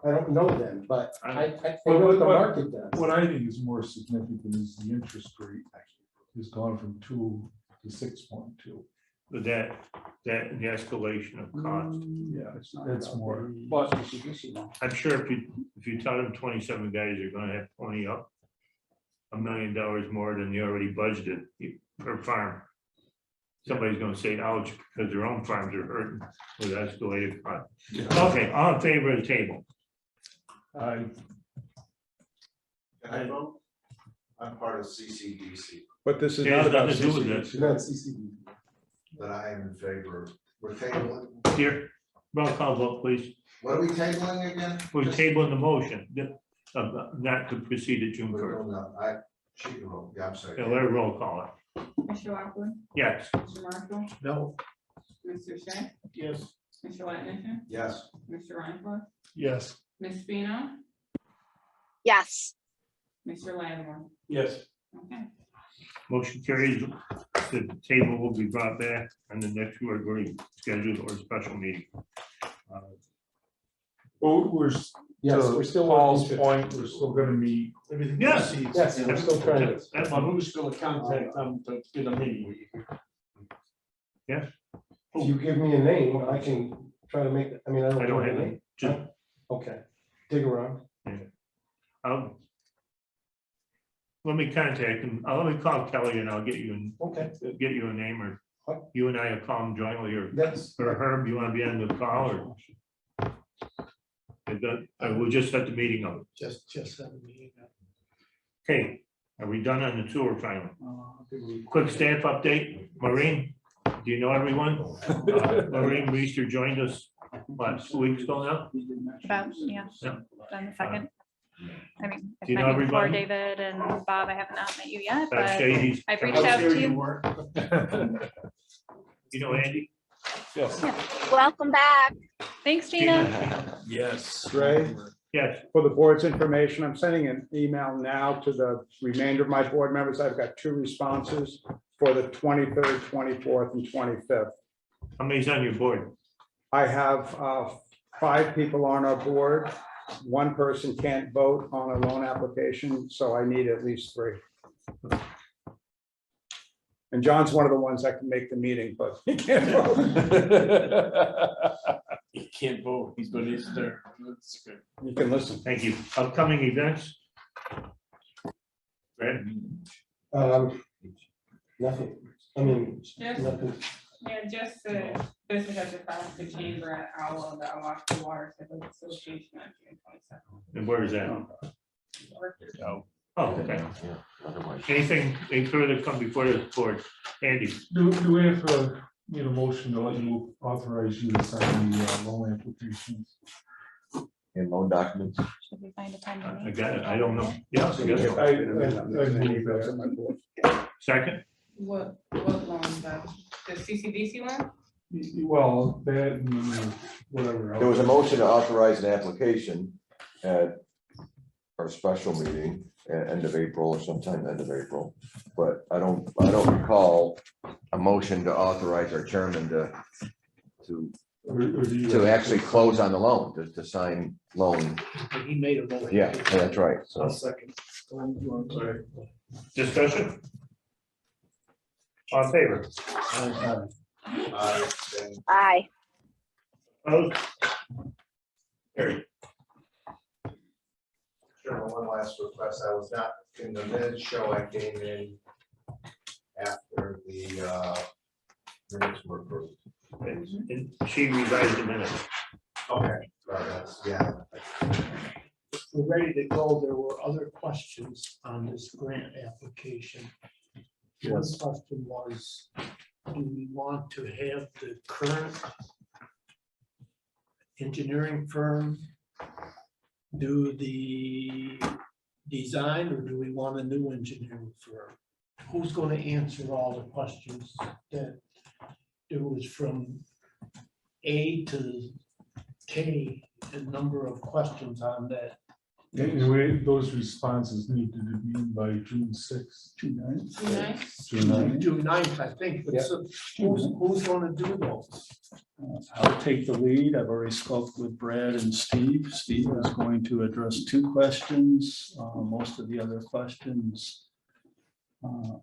I don't know them, but I Well, know what the what- market does. What I think is more significant is the interest rate has gone from 2 to 6.2. But that, the escalation of cost. Yeah, that's more, but I'm sure if you tell them 27 guys are gonna have 20 up, $1 million more than you already budgeted per farm. Somebody's gonna say ouch, because their own farms are hurting with escalated cost. Okay, all in favor of the table? I, Can I vote? I'm part of CCDC, But this is It not has about nothing to do with CCD. this. Not CCD. that I am in favor. We're tabling, Here, roll call vote, please. what are we tabling again? We're Just- tabling the motion, not to proceed to June we're 1st. doing that. She can roll, yeah, I'm sorry. Yeah, let her roll call it. Mr. Lockwood, Yes, Mr. Marshall, No, Mr. Shea, Yes. Mr. Latinishton, Yes, Mr. Reinfeldt, Yes. Ms. Spino, Yes. Mr. Lattimore. Yes. Okay. motion carries. The table will be brought back on the next regularly scheduled or special meeting. well, we're, Yes, to we're still. Paul's working. point, we're still gonna meet. Everything. Yes. proceeds. Yes, we're still trying to. That's But all. who's gonna contact them to get a meeting? Yes, If you give me a name, I can try to make, I mean, I I don't don't have have a it. name. Just, Okay, dig around. let me contact him. Let me call Kelly and I'll get you, Okay, get you a name, or you and I will call him jointly, that's. or Herb, you wanna be on the call, or? We'll just set the meeting up. just have a meeting. Okay, are we done on the tour finally? Quick staff update, Maureen, do you know everyone? Maureen Reister joined us, what, 2 weeks ago now? About, yeah, Yeah. on the second. I mean, I've Do you met know you before, everybody? David and Bob. I have not met you yet, That's but Shady's. I've reached out to you. You know Andy? Welcome back. Thanks, Gina. Yes. Ray, Yes, for the board's information, I'm sending an email now to the remainder of my board members. I've got 2 responses for the 23rd, 24th, and 25th. how many's on your board? I have 5 people on our board. 1 person can't vote on a loan application, so I need at least 3. And John's one of the ones that can make the meeting, but he can't vote. He can't vote, but he's there. That's good. You can listen. Thank you. Upcoming events? Brad? Nothing, I mean, Yes. nothing. Yeah, just this is at the Foster Chamber at Owl, the Oahu Water Association on June 22nd. And where is that? Oh, okay. Yeah, otherwise. Anything further come before the board? Andy? Do we have to need a motion to let you authorize you to sign the loan applications? And loan documents. Should we find a time to I meet? got it. I don't know. Yeah, I got it. I move that. Second? What loan, the CCDC loan? Well, that, and whatever. There was a motion to authorize an application at our special meeting at end of April or sometime end of April. But I don't recall a motion to authorize our chairman to actually close on the loan, to sign loan. He made a motion. Yeah, that's right. So second. Discussion? All in favor? Aye. Opposed? Carried. sure, one last request, I was not in the minute show, I came in after the minutes were approved. And she revised the minutes. Okay, yeah. We're ready to go. There were other questions on this grant application. One question was, do we want to have the current engineering firm do the design, or do we want a new engineering firm? Who's going to answer all the questions that there was from A to K, a number of questions on that. Anyway, those responses need to be in by June sixth. June 9th. June 9th. June 9th, I think, but so who's gonna do those? I'll take the lead. I've already spoke with Brad and Steve. Steve is going to address 2 questions. Most of the other questions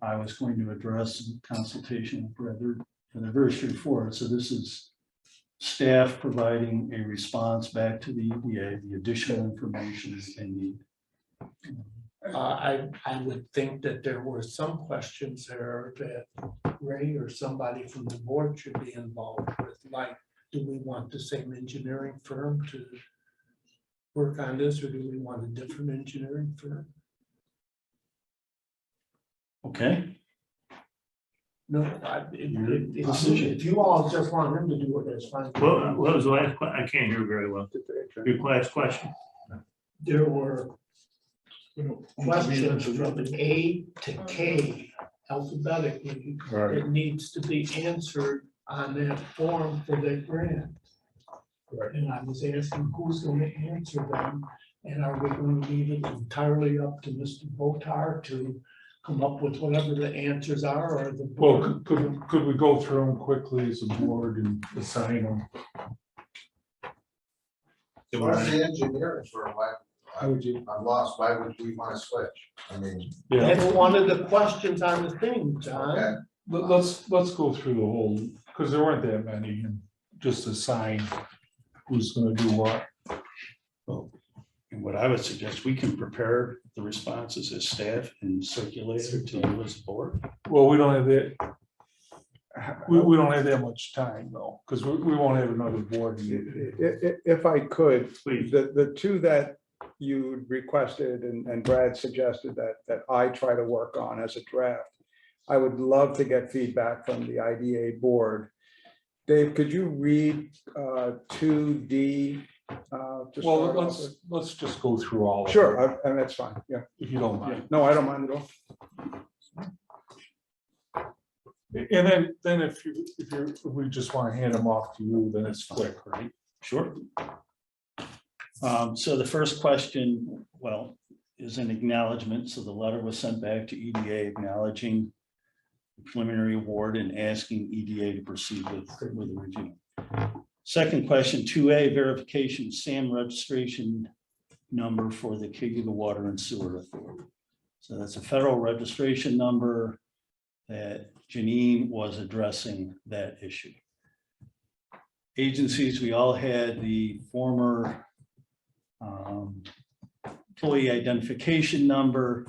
I was going to address in consultation with Brad. They're very straightforward. So this is staff providing a response back to the EDA, the additional information they need. I would think that there were some questions there that Ray or somebody from the board should be involved with, like, do we want the same engineering firm to work on this, or do we want a different engineering firm? Okay. No, if you all just want him to do it, that's fine. What was the last, I can't hear very well. Your last question. There were questions from A to K alphabetically that needs to be answered on that form for that grant. And I was asking who's going to answer them, and are we going to leave it entirely up to Mr. Botar to come up with whatever the answers are, or the board? Well, could we go through them quickly as a board and assign them? As far as the engineering firm, How would you? I'm lost. Why would we want to switch? I mean, Yeah, That's one of the questions on the thing, John. okay. let's go through the whole, because there weren't that many, and just assign who's gonna do what. Well, and what I would suggest, we can prepare the responses as staff and circulate it to you as a board. Well, we don't have that. We don't have that much time though, because we won't have another board meeting. If I could, Please. the 2 that you requested and Brad suggested that I try to work on as a draft, I would love to get feedback from the IDA board. Dave, could you read 2D? to Well, start off with? let's just go through all of them. Sure, and that's fine, yeah. If you don't mind. No, I don't mind at all. And then if we just want to hand them off to you, then it's quick, right? Sure. So the first question, well, is an acknowledgement. So the letter was sent back to EDA acknowledging the preliminary award and asking EDA to proceed with the review. Second question, 2A, verification SAM registration number for the Cayuga Water and Sewer Authority. So that's a federal registration number that Janine was addressing that issue. Agencies, we all had the former employee identification number,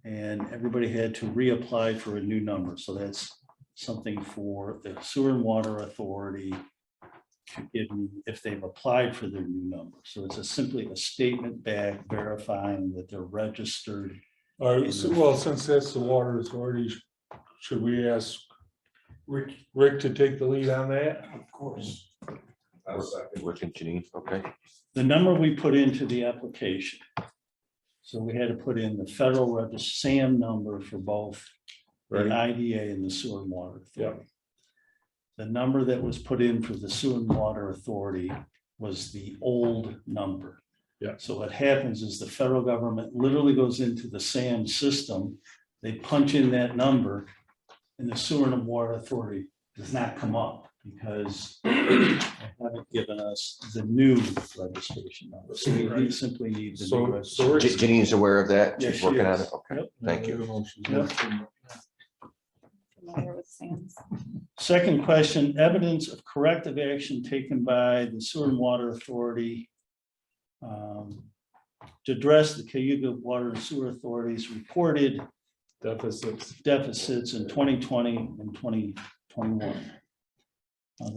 and everybody had to reapply for a new number. So that's something for the Sewer and Water Authority to give me if they've applied for their new number. So it's simply a statement back verifying that they're registered. All right, so, well, since that's the water authority, should we ask Rick to take the lead on that? Of course. Rick and Janine, okay. The number we put into the application. So we had to put in the federal SAM number for both the IDA and the Sewer and Water Authority. The number that was put in for the Sewer and Water Authority was the old number. Yeah. So what happens is the federal government literally goes into the SAM system, they punch in that number, and the Sewer and Water Authority does not come up because they haven't given us the new registration number. So we simply need the new registration. Janine's aware of that? Yes, She's she working on is. it? Okay, Yep. thank you. Familiar with SAMs. Second question, evidence of corrective action taken by the Sewer and Water Authority to address the Cayuga Water and Sewer Authority's reported deficits in 2020 and 2021.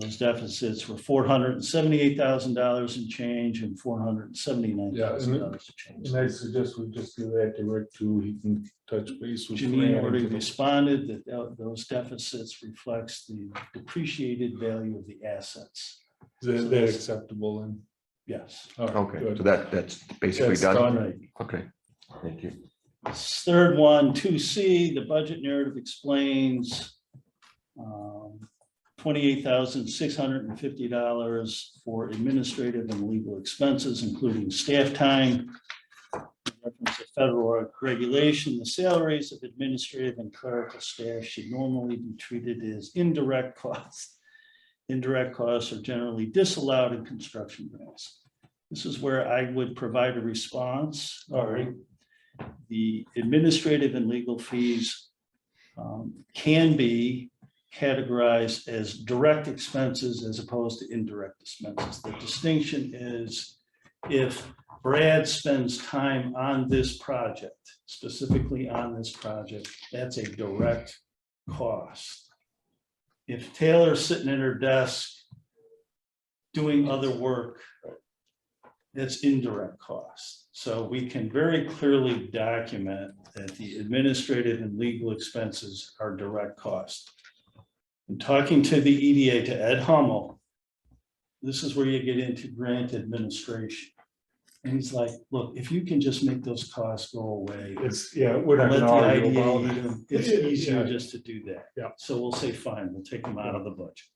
Those deficits were $478,000 in change and $479,000 in change. And I suggest we just do that to Rick too. He can touch base with. Janine already responded that those deficits reflects the depreciated value of the assets. Is that acceptable then? Yes. All right, Okay, good. so that's basically That's done? Right. Okay, thank you. Third one, 2C, the budget narrative explains $28,650 for administrative and legal expenses, including staff time. In reference to federal regulation, the salaries of administrative and clerical staff should normally be treated as indirect costs. Indirect costs are generally disallowed in construction grants. This is where I would provide a response. Or the administrative and legal fees can be categorized as direct expenses as opposed to indirect expenses. The distinction is if Brad spends time on this project, specifically on this project, that's a direct cost. If Taylor's sitting at her desk doing other work, that's indirect cost. So we can very clearly document that the administrative and legal expenses are direct cost. And talking to the EDA, to Ed Hummel, this is where you get into grant administration. And he's like, look, if you can just make those costs go away. It's, yeah, we're not Let gonna the argue IDA about eat it. them. It's easier Yeah. just to do that. Yeah. So we'll say, fine, we'll take them out of the budget.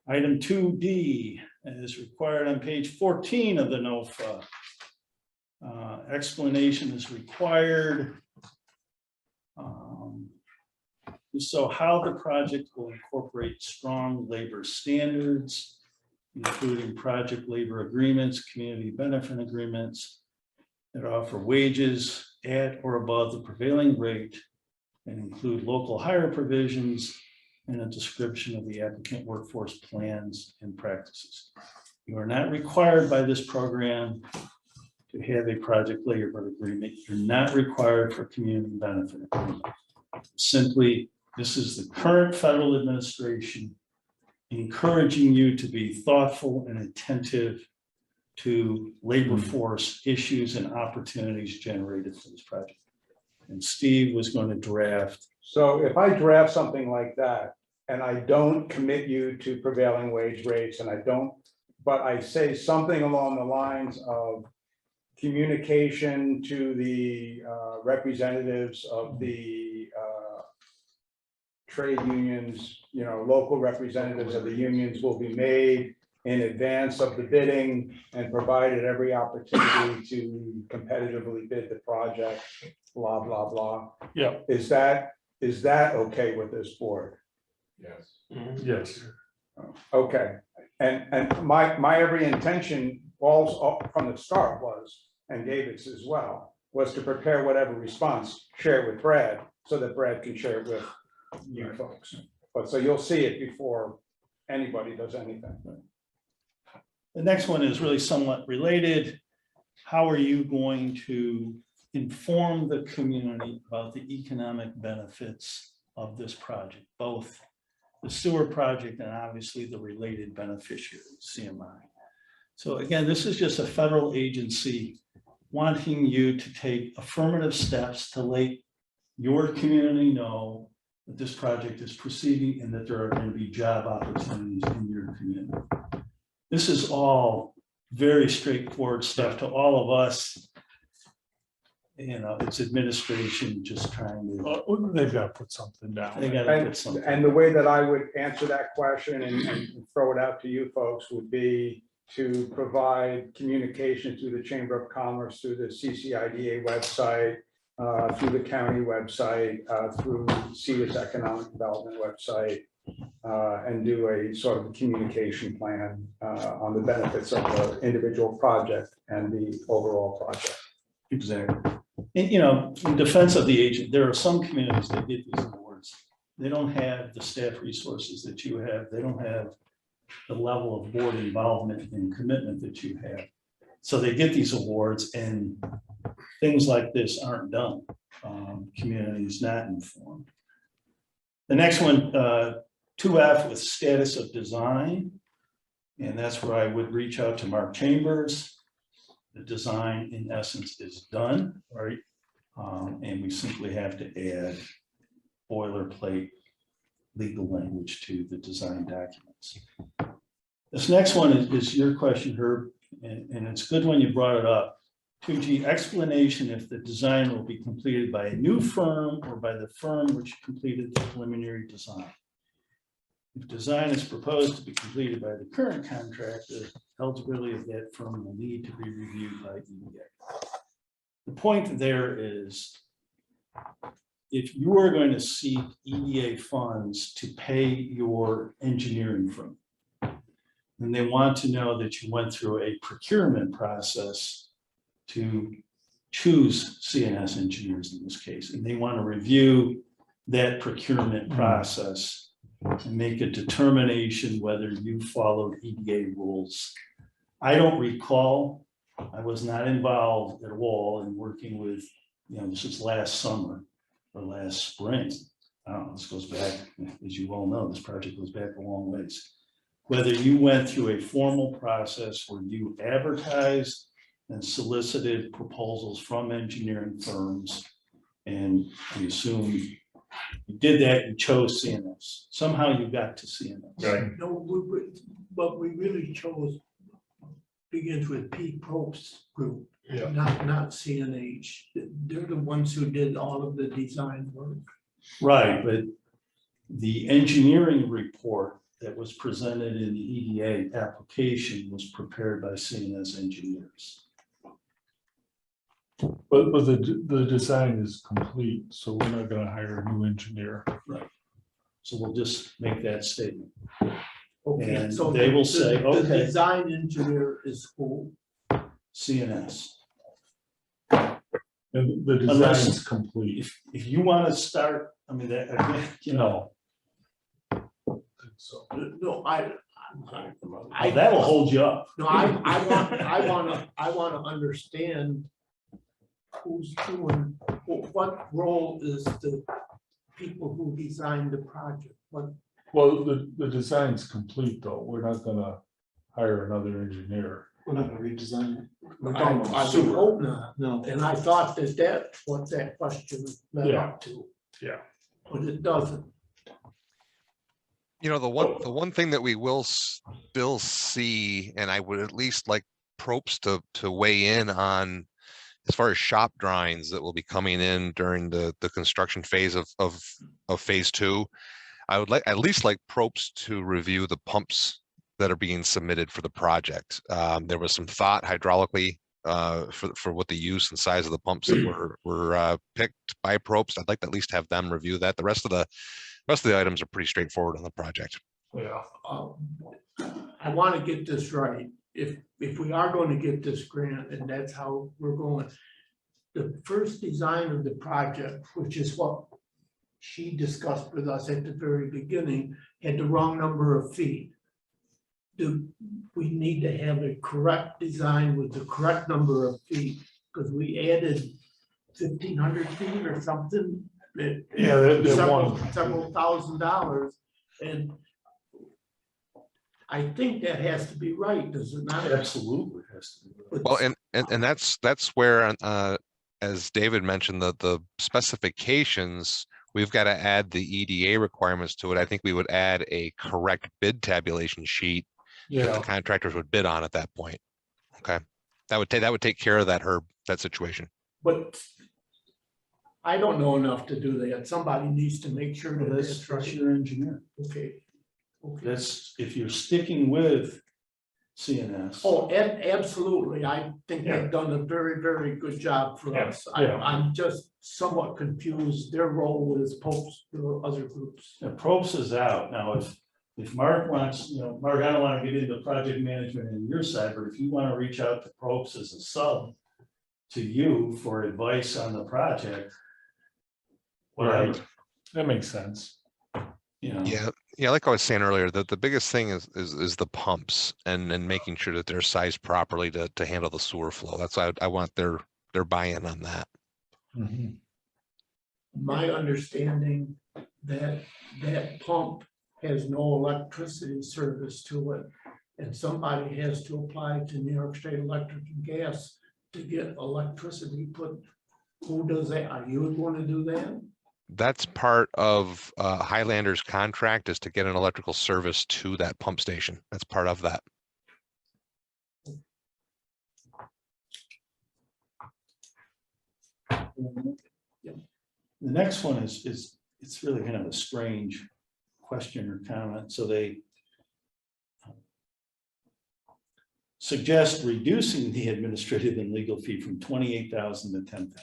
Item 2D is required on page 14 of the NOFA. Explanation is required. So how the project will incorporate strong labor standards, including project labor agreements, community benefit agreements that offer wages at or above the prevailing rate and include local hire provisions and a description of the applicant workforce plans and practices. You are not required by this program to have a project labor agreement. You're not required for community benefit agreement. Simply, this is the current federal administration encouraging you to be thoughtful and attentive to labor force issues and opportunities generated for this project. And Steve was going to draft. So if I draft something like that and I don't commit you to prevailing wage rates and I don't, but I say something along the lines of communication to the representatives of the trade unions, you know, local representatives of the unions will be made in advance of the bidding and provided every opportunity to competitively bid the project, blah, blah, blah. Yeah. Is that okay with this board? Yes. Yes. Okay, and my every intention all from the start was, and David's as well, was to prepare whatever response, share it with Brad, so that Brad can share it with you folks. But so you'll see it before anybody does anything. The next one is really somewhat related. How are you going to inform the community about the economic benefits of this project, both the sewer project and obviously the related beneficiary, CMI? So again, this is just a federal agency wanting you to take affirmative steps to let your community know that this project is proceeding and that there are going to be job opportunities in your community. This is all very straightforward stuff to all of us. You know, it's administration just trying to. They've got to put something down. They gotta put something. And the way that I would answer that question and throw it out to you folks would be to provide communication through the Chamber of Commerce, through the CCIDA website, through the county website, through CEDA's economic development website, and do a sort of communication plan on the benefits of the individual project and the overall project. Exactly. And, you know, in defense of the agent, there are some communities that get these awards. They don't have the staff resources that you have. They don't have the level of board involvement and commitment that you have. So they get these awards and things like this aren't done. Communities not informed. The next one, 2F with status of design. And that's where I would reach out to Mark Chambers. The design in essence is done, right? And we simply have to add boilerplate legal language to the design documents. This next one is your question, Herb, and it's good when you brought it up. 2G, explanation if the design will be completed by a new firm or by the firm which completed the preliminary design. If design is proposed to be completed by the current contractor, eligibility of that firm will need to be reviewed by EDA. The point there is, if you are going to seek EDA funds to pay your engineering firm, then they want to know that you went through a procurement process to choose CNS engineers in this case, and they want to review that procurement process and make a determination whether you followed EDA rules. I don't recall, I was not involved at all in working with, this is last summer or last spring. I don't know, this goes back, as you all know, this project goes back a long ways. Whether you went through a formal process where you advertised and solicited proposals from engineering firms, and I assume you did that, you chose CNS. Somehow you got to CNS. Right. No, but we really chose, begins with P. Probst group, not CNH. They're the ones who did all of the design work. Right, but the engineering report that was presented in the EDA application was prepared by CNS engineers. But the design is complete, so we're not gonna hire a new engineer. Right. So we'll just make that statement. Okay, And so they will the- say, The okay. design engineer is who? CNS. And the design Unless- is complete. If you want to start, I mean, that, again, No. So, No, oh, that'll hold you up. No, I want to understand who's doing, what role is the people who designed the project? What, Well, the design's complete though. We're not gonna hire another engineer. We're not gonna redesign it. We're I talking about would sewer. hope not. No. And I thought that that's what that question led up to. Yeah. But it doesn't. The one thing that we will still see, and I would at least like Probst to weigh in on, as far as shop drawings that will be coming in during the construction phase of phase 2. I would at least like Probst to review the pumps that are being submitted for the project. There was some thought hydraulically for what the use and size of the pumps that were picked by Probst. I'd like to at least have them review that. The rest of the items are pretty straightforward on the project. Yeah. I want to get this right. If we are going to get this grant, and that's how we're going, the first design of the project, which is what she discussed with us at the very beginning, had the wrong number of feet. Do we need to have a correct design with the correct number of feet? Because we added 1,500 feet or something. Yeah, that one. Several $1,000s, and I think that has to be right, does it not? Absolutely has to be. Well, and that's where, as David mentioned, the specifications, we've got to add the EDA requirements to it. I think we would add a correct bid tabulation sheet that the contractors would bid on at that point. Okay, that would take care of that situation. But I don't know enough to do that. Somebody needs to make sure that That's that's right. your engineer. Okay. That's, if you're sticking with CNS. Oh, absolutely. I think they've done a very, very good job for us. I'm just somewhat confused. Their role is post the other groups. Now, Probst is out. Now, if Mark wants, Mark, I don't want to get into project management on your side, but if you want to reach out to Probst as a sub to you for advice on the project, whatever. Right. That makes sense. Yeah, like I was saying earlier, the biggest thing is the pumps and making sure that they're sized properly to handle the sewer flow. That's why I want their buy-in on that. Mm-hmm. My understanding that pump has no electricity service to it. And somebody has to apply to New York State Electric and Gas to get electricity put. Who does that? Are you going to do that? That's part of Highlander's contract, is to get an electrical service to that pump station. That's part of that. The next one is it's really kind of a strange question or comment, so they suggest reducing the administrative and legal fee from 28,000 to 10,000.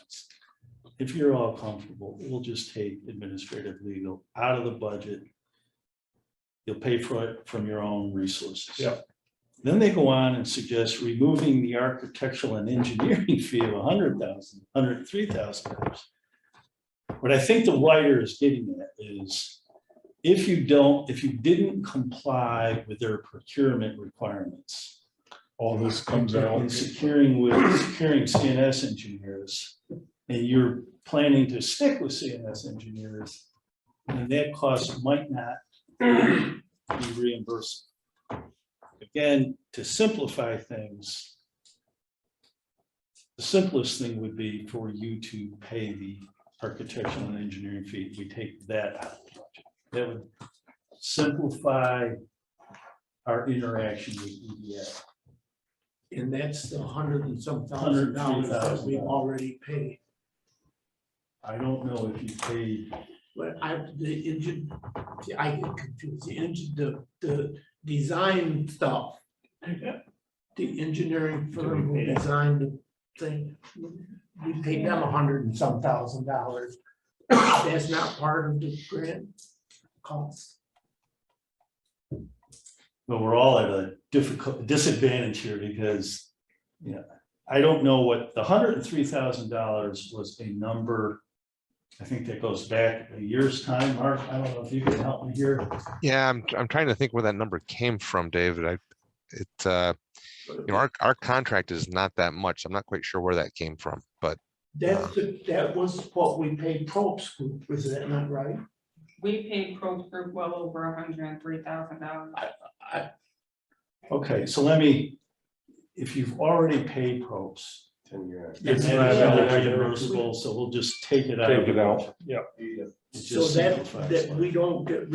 If you're all comfortable, we'll just take administrative legal out of the budget. You'll pay for it from your own resources. Yep. Then they go on and suggest removing the architectural and engineering fee of $100,000, $103,000. What I think the writer is getting at is if you didn't comply with their procurement requirements, All this comes out. and securing CNS engineers, and you're planning to stick with CNS engineers, and that cost might not be reimbursed. Again, to simplify things, the simplest thing would be for you to pay the architectural and engineering fee. We take that out of the budget. That would simplify our interaction with EDA. And that's the $100 and some thousand dollars that we've already paid. I don't know if you paid. But the engine, see, I get confused, the engine, the design stuff. The engineering firm who designed the thing, we paid them $100 and some thousand dollars. That's not part of the grant cost. But we're all at a disadvantage here because, you know, I don't know what the $103,000 was a number. I think that goes back a year's time. Mark, I don't know if you can help me here. Yeah, I'm trying to think where that number came from, David. You know, our contract is not that much. I'm not quite sure where that came from, but That was what we paid Probst Group, was that not right? We paid Probst Group well over $103,000. Okay, so if you've already paid Probst, it's That's not right. reimbursable, so we'll just take it out. Take it out, yeah. It So just simplifies that it. we don't get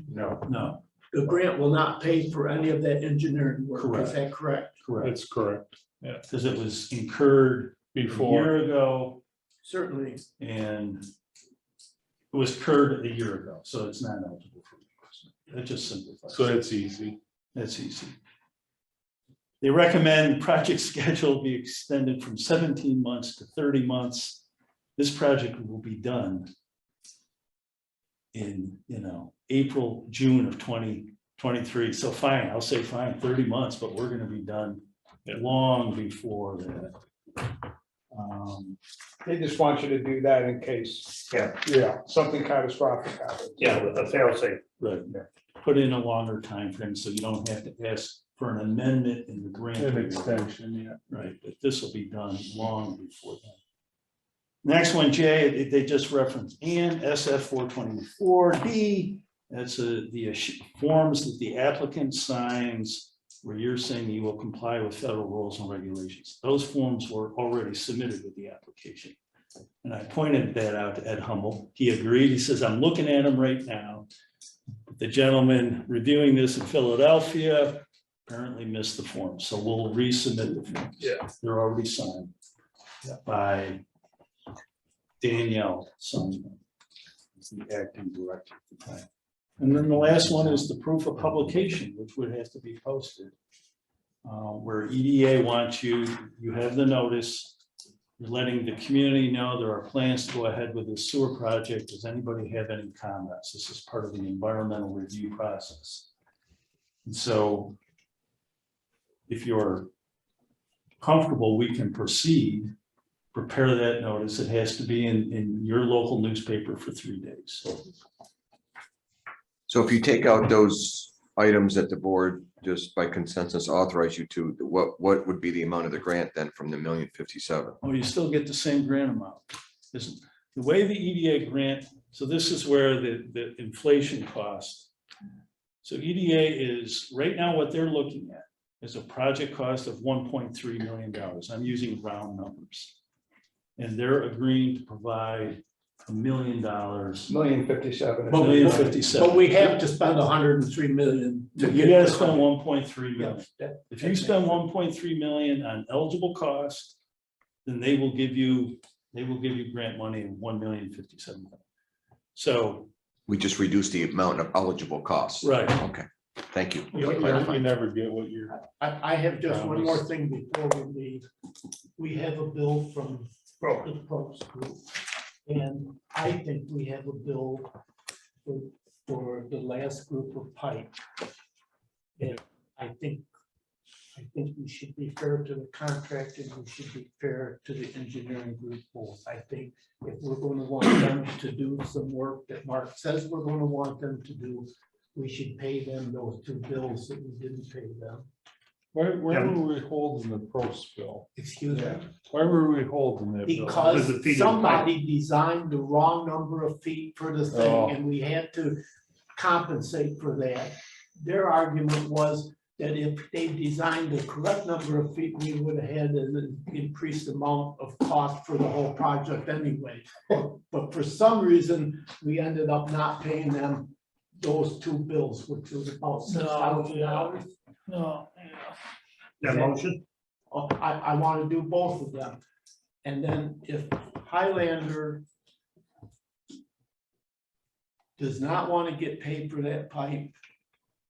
No, the grant will not pay for any of that engineering work, Correct. is that correct? correct, That's correct. because it was incurred a Before, year ago. Certainly. And it was incurred a year ago, so it's not eligible for reimbursement. That just simplifies. so it. that's easy. That's easy. They recommend project schedule be extended from 17 months to 30 months. This project will be done in, April, June of 2023. So fine, I'll say fine, 30 months, but we're gonna be done long before that. They just want you to do that in case, Yeah, something catastrophic happens. yeah, a fail safe. Right, put in a longer time frame so you don't have to ask for an amendment in the grant. An agreement. extension, yeah. Right, but this will be done long before that. Next one, Jay, they just referenced and SF 424D. That's the forms that the applicant signs where you're saying you will comply with federal rules and regulations. Those forms were already submitted with the application. And I pointed that out to Ed Hummel. He agreed. He says, I'm looking at them right now. The gentleman reviewing this in Philadelphia apparently missed the form, so we'll resubmit the forms. Yeah. They're already signed by Danielle Sunman, who's the acting director at the time. And then the last one is the proof of publication, which would have to be posted. Where EDA wants you have the notice, you're letting the community know there are plans to go ahead with the sewer project. Does anybody have any comments? This is part of the environmental review process. And so if you're comfortable, we can proceed, prepare that notice. It has to be in your local newspaper for 3 days. So if you take out those items that the board just by consensus authorize you to, what would be the amount of the grant then from the $1,057,000? Oh, you still get the same grant amount. The way the EDA grant, so this is where the inflation cost. So EDA is, right now what they're looking at is a project cost of $1.3 million. I'm using round numbers. And they're agreeing to provide $1 million. $1,057,000. $1,057,000. But we have to spend $103 million. You gotta spend 1.3 million. If you spend 1.3 million on eligible costs, then they will give you grant money of $1,057,000. So We just reduced the amount of eligible costs. Right. Okay, thank you. You never get what you're. I have just one more thing before we leave. We have a bill from the Probst Group. And I think we have a bill for the last group of pipe. And I think we should be fair to the contractor, we should be fair to the engineering group both. I think if we're going to want them to do some work that Mark says we're going to want them to do, we should pay them those two bills that we didn't pay them. Why were we holding the Probst bill? Excuse me? Why were we holding that bill? Because Because the feet of the somebody designed the wrong number of feet for the Oh. thing, and we had to compensate for that. Their argument was that if they designed the correct number of feet, we would have had an increased amount of cost for the whole project anyway. But for some reason, we ended up not paying them those two bills, which was about $6,000. No. That motion? I want to do both of them. And then if Highlander does not want to get paid for that pipe,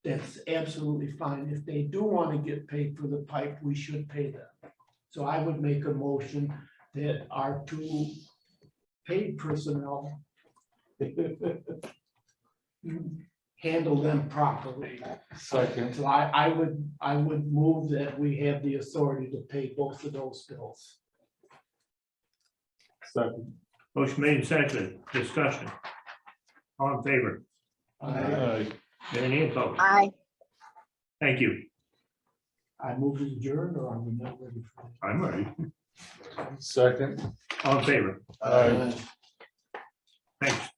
that's absolutely fine. If they do want to get paid for the pipe, we should pay them. So I would make a motion that our two paid personnel handle them properly. Second. So I would move that we have the authority to pay both of those bills. Second. Motion made and seconded, discussion. All in favor? Aye. Any opposed? Aye. Thank you. I move to adjourn, or are we not ready for that? I'm ready. Second. All in favor? Aye. Thanks.